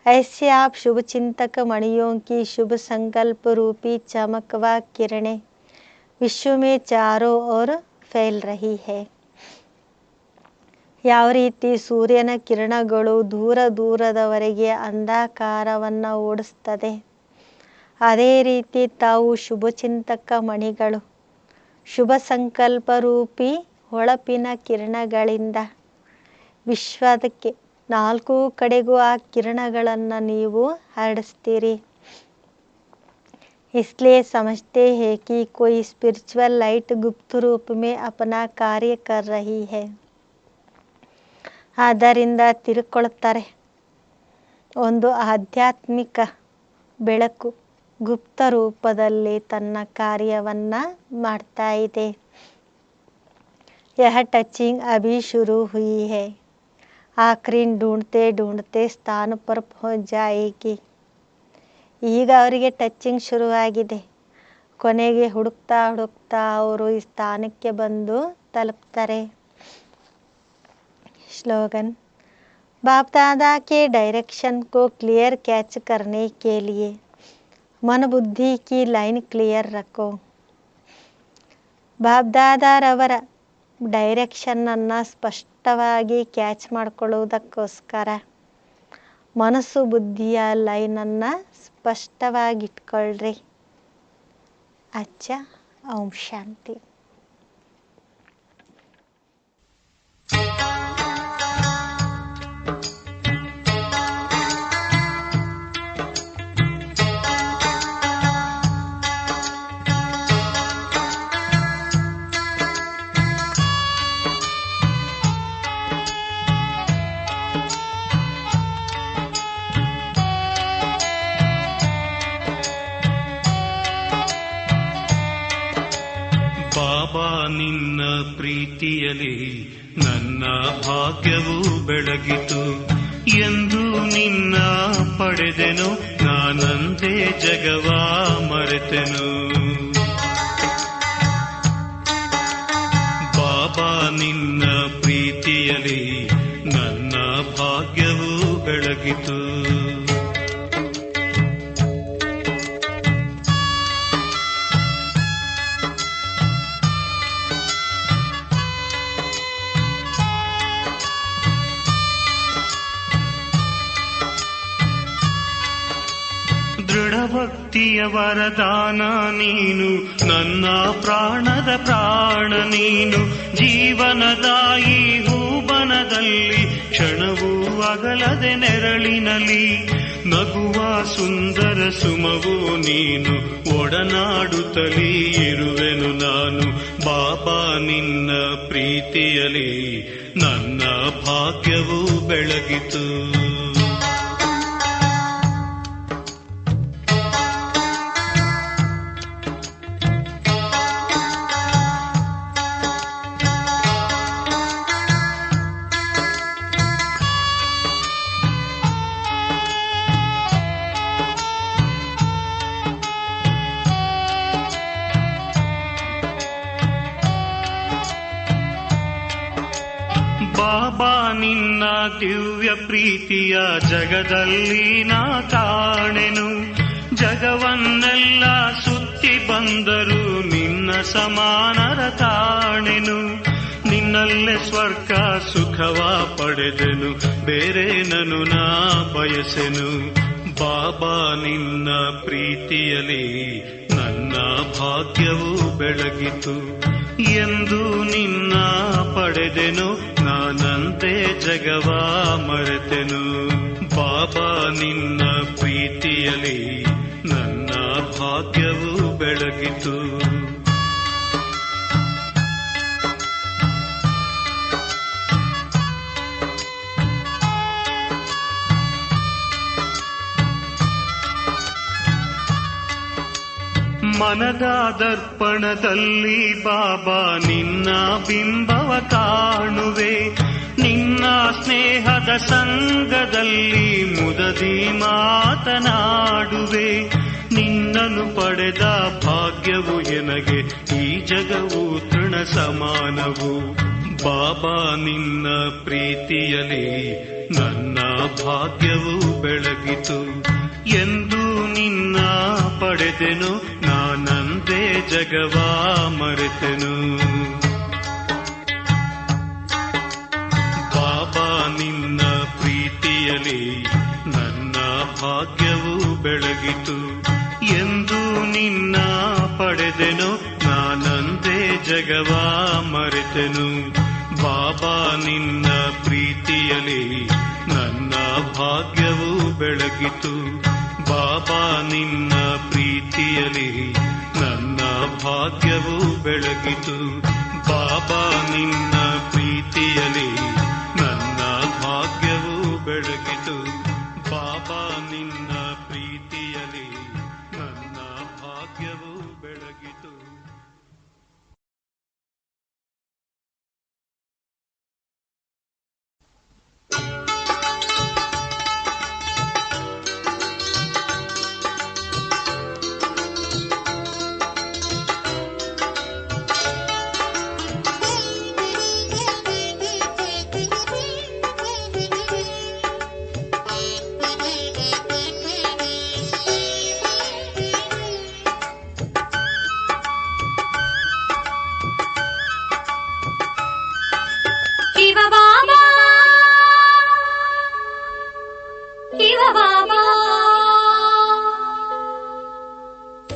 ऐसे आप शुभ चिंतक मणियों की शुभ संकल्प रूपी चमक व किरणें विश्व में चारों ओर फैल रही है. ಯಾವ ರೀತಿ ಸೂರ್ಯನ ಕಿರಣಗಳು ದೂರ ದೂರದವರೆಗೆ ಅಂಧಕಾರವನ್ನು ಓಡಿಸ್ತದೆ, ಅದೇ ರೀತಿ ತಾವು ಶುಭ ಚಿಂತಕ ಮಣಿಗಳು ಶುಭ ಸಂಕಲ್ಪ ರೂಪಿ ಹೊಳಪಿನ ಕಿರಣಗಳಿಂದ ವಿಶ್ವದಕ್ಕೆ ನಾಲ್ಕು ಕಡೆಗೂ ಆ ಕಿರಣಗಳನ್ನು ನೀವು ಹರಡಿಸ್ತೀರಿ. इसलिए समझते हैं कि कोई स्पिरिचुअल लाइट गुप्त रूप में अपना कार्य कर रही है. ಆದ್ದರಿಂದ ತಿಳ್ಕೊಳ್ತಾರೆ, ಒಂದು ಆಧ್ಯಾತ್ಮಿಕ ಬೆಳಕು ಗುಪ್ತ ರೂಪದಲ್ಲಿ ತನ್ನ ಕಾರ್ಯವನ್ನು ಮಾಡ್ತಾ ಇದೆ. यह टचिंग अभी शुरू हुई है, आखिरी ढूंढते ढूंढते स्थान पर पहुंच जाएगी. ಈಗ ಅವರಿಗೆ ಟಚಿಂಗ್ ಶುರುವಾಗಿದೆ. ಕೊನೆಗೆ ಹುಡುಕ್ತಾ ಹುಡುಕ್ತಾ ಅವರು ಈ ಸ್ಥಾನಕ್ಕೆ ಬಂದು ತಲುಪ್ತಾರೆ. स्लोगन, बाप दादा के डायरेक्शन को क्लियर कैच करने के लिए मन बुद्धि की लाइन क्लियर रखो. ಬಾಪ್ ದಾದಾರವರ ಡೈರೆಕ್ಷನನ್ನು ಸ್ಪಷ್ಟವಾಗಿ ಕ್ಯಾಚ್ ಮಾಡಿಕೊಳ್ಳುವುದಕ್ಕೋಸ್ಕರ ಮನಸ್ಸು ಬುದ್ಧಿಯ ಲೈನನ್ನು ಸ್ಪಷ್ಟವಾಗಿಟ್ಕೊಳ್ರಿ. ಅಚ್ಚ, ಓಂ ಶಾಂತಿ. ಬಾಬಾ ನಿನ್ನ ಪ್ರೀತಿಯಲಿ ನನ್ನ ಭಾಗ್ಯವು ಬೆಳಗಿತು ಎಂದು ನಿನ್ನ ಪಡೆದೆನು, ನಾನಂದೇ ಜಗವ ಮರೆತೆನು. ಬಾಬಾ ನಿನ್ನ ಪ್ರೀತಿಯಲಿ ನನ್ನ ಭಾಗ್ಯವು ಬೆಳಗಿತು. ಭಕ್ತಿಯ ವರದಾನ ನೀನು, ನನ್ನ ಪ್ರಾಣದ ಪ್ರಾಣ ನೀನು. ಜೀವನದಾಯಿ ಹೂಬನದಲ್ಲಿ ಕ್ಷಣವೂ ಅಗಲದೆ ನೆರಳಿನಲಿ ನಗುವ ಸುಂದರ ಸುಮವೋ ನೀನು. ಒಡನಾಡುತ್ತಲೇ ಇರುವೆನು ನಾನು ಬಾಬಾ ನಿನ್ನ ಪ್ರೀತಿಯಲಿ, ನನ್ನ ಭಾಗ್ಯವೂ ಬೆಳಗಿತು. ಬಾಬಾ ನಿನ್ನ ದಿವ್ಯ ಪ್ರೀತಿಯ ಜಗದಲ್ಲಿ ನಾ ಕಾಣೆನು. ಜಗವನ್ನೆಲ್ಲ ಸುತ್ತಿ ಬಂದರು ನಿನ್ನ ಸಮಾನರ ಕಾಣೆನು. ನಿನ್ನಲ್ಲೇ ಸ್ವರ್ಗ ಸುಖವ ಪಡೆದೆನು, ಬೇರೆ ನನು ನಾ ಬಯಸೆನು. ಬಾಬಾ ನಿನ್ನ ಪ್ರೀತಿಯಲಿ ನನ್ನ ಭಾಗ್ಯವೂ ಬೆಳಗಿತು. ಎಂದು ನಿನ್ನ ಪಡೆದೆನು ನಾನಂತೆ ಜಗವ ಮರೆತೆನು. ಬಾಬಾ ನಿನ್ನ ಪ್ರೀತಿಯಲಿ ನನ್ನ ಭಾಗ್ಯವೂ ಬೆಳಗಿತು. ಮನದ ದರ್ಪಣದಲ್ಲಿ ಬಾಬಾ ನಿನ್ನ ಬಿಂಬವ ಕಾಣುವೆ. ನಿನ್ನ ಸ್ನೇಹದ ಸಂಗದಲ್ಲಿ ಮುದದಿ ಮಾತನಾಡುವೆ. ನಿನ್ನನ್ನು ಪಡೆದ ಭಾಗ್ಯವು ಎನಗೆ ಈ ಜಗವು ತೃಣ ಸಮಾನವು. ಬಾಬಾ ನಿನ್ನ ಪ್ರೀತಿಯಲಿ ನನ್ನ ಭಾಗ್ಯವೂ ಬೆಳಗಿತು. ಎಂದು ನಿನ್ನ ಪಡೆದೆನು ನಾನಂದೇ ಜಗವ ಮರೆತೆನು. ಬಾಬಾ ನಿನ್ನ ಪ್ರೀತಿಯಲಿ ನನ್ನ ಭಾಗ್ಯವೂ ಬೆಳಗಿತು. ಎಂದು ನಿನ್ನ ಪಡೆದೆನು ನಾನಂದೇ ಜಗವ ಮರೆತೆನು. ಬಾಬಾ ನಿನ್ನ ಪ್ರೀತಿಯಲಿ ನನ್ನ ಭಾಗ್ಯವೂ ಬೆಳಗಿತು. ಬಾಬಾ ನಿನ್ನ ಪ್ರೀತಿಯಲಿ ನನ್ನ ಭಾಗ್ಯವೂ ಬೆಳಗಿತು. ಬಾಬಾ ನಿನ್ನ ಪ್ರೀತಿಯಲಿ ನನ್ನ ಭಾಗ್ಯವೂ ಬೆಳಗಿತು. ಬಾಬಾ ನಿನ್ನ ಪ್ರೀತಿಯಲಿ ನನ್ನ ಭಾಗ್ಯವೂ ಬೆಳಗಿತು.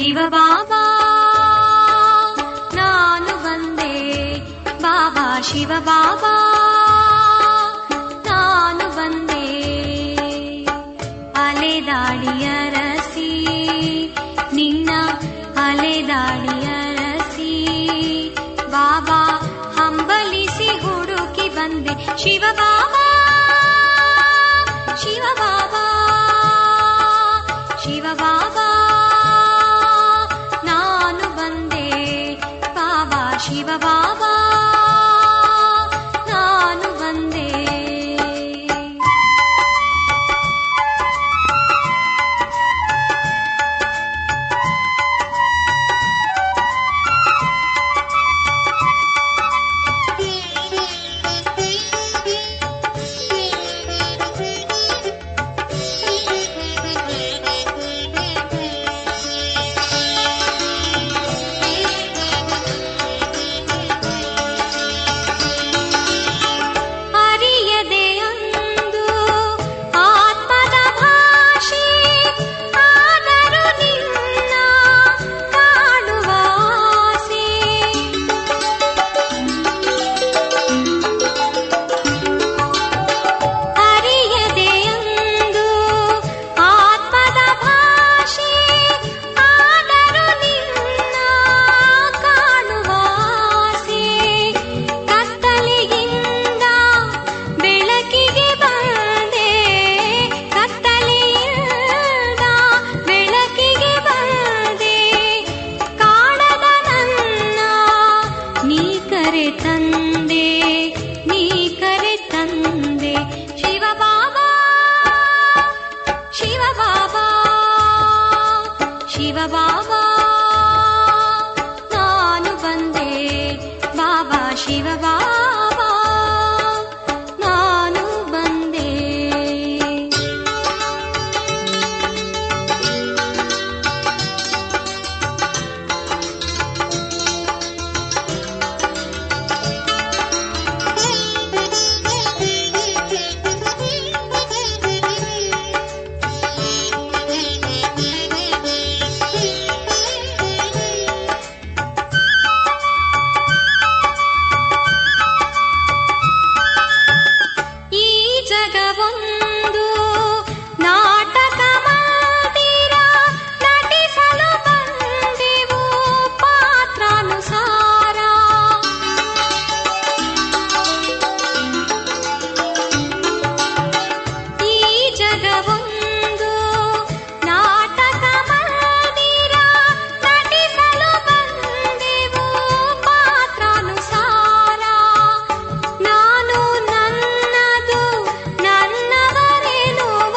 ಶಿವ ಬಾಬಾ ನಾನು ಬಂದೆ ಬಾಬಾ. ಶಿವ ಬಾಬಾ ನಾನು ಬಂದೆ. ಅಲೆದಾಡಿಯರಸಿ ನಿನ್ನ ಅಲೆದಾಡಿಯರಸಿ ಬಾಬಾ ಹಂಬಲಿಸಿ ಹುಡುಕಿ ಬಂದೆ. ಶಿವ ಬಾಬಾ ಶಿವ ಬಾಬಾ ಶಿವ ಬಾಬಾ ನಾನು ಬಂದೆ ಬಾಬಾ. ಶಿವ ಬಾಬಾ ಜಗವೊಂದು ನಾಟಕ ಮಂದಿರ, ನಟಿಸಲು ಬಂದೆವು ಪಾತ್ರಾನುಸಾರ. ಈ ಜಗವೊಂದು ನಾಟಕ ಮಂದಿರ, ನಟಿಸಲು ಬಂದೆವು ಪಾತ್ರಾನುಸಾರ. ನಾನು ನನ್ನದು ನನ್ನವರೆನುವ,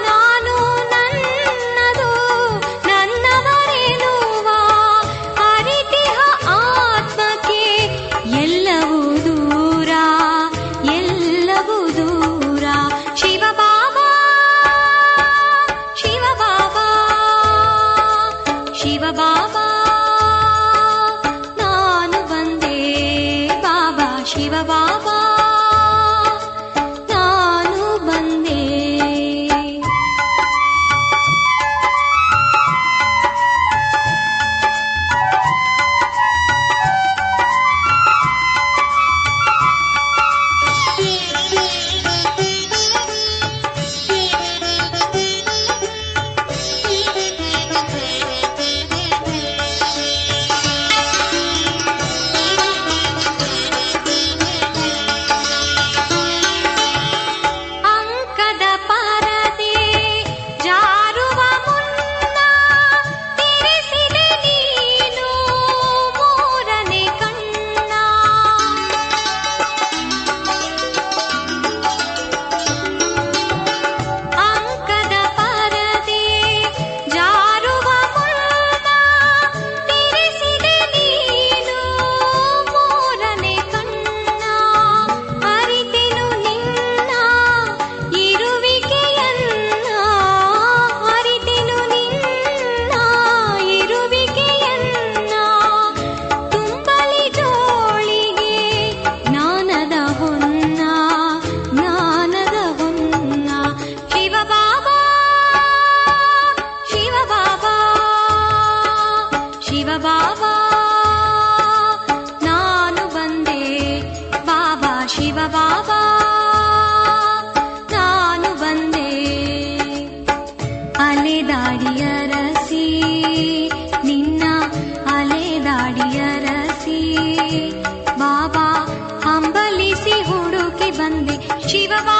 ನಾನು ನನ್ನದು ನನ್ನವರೆನುವ ಅರಿತಿಹ ಆತ್ಮಕ್ಕೆ ಎಲ್ಲವೂ ದೂರ, ಎಲ್ಲವೂ ದೂರ. ಶಿವಬಾಬಾ ಶಿವಬಾಬಾ ಶಿವಬಾಬಾ ನಾನು ಬಂದೆ ಬಾಬಾ. ಶಿವಬಾಬಾ ನಾನು ಬಂದೆ. ಅಂಕದ ಪರದೆ ಜಾರುವ ಮುನ್ನ ತೆರೆಸಿದೆ ನೀನು ಮೂರನೇ ಕಣ್ಣ. ಅಂಕದ ಪರದೆ ಜಾರುವ ಮುನ್ನ ತೆರೆಸಿದೆ ನೀನು ಮೂರನೇ ಕಣ್ಣ. ಅರಿತೆನು ನಿನ್ನ ಇರುವಿಕೆಯನ್ನ, ಅರಿತೆನು ನಿನ್ನ ಇರುವಿಕೆಯನ್ನ. ತುಂಬಲಿ ಜೋಳಿಗೆ ಜ್ಞಾನದ ಹೊನ್ನ, ಜ್ಞಾನದ ಹೊನ್ನ. ಶಿವಬಾಬಾ ಶಿವಬಾಬಾ ಶಿವಬಾಬಾ ನಾನು ಬಂದೆ ಬಾಬಾ. ಶಿವಬಾಬಾ ನಾನು ಬಂದೆ. ಅಲೆದಾಡಿಯರಸಿ ನಿನ್ನ ಅಲೆದಾಡಿಯರಸಿ ಬಾಬಾ, ಹಂಬಲಿಸಿ ಹುಡುಕಿ ಬಂದೆ. ಶಿವಬಾಬಾ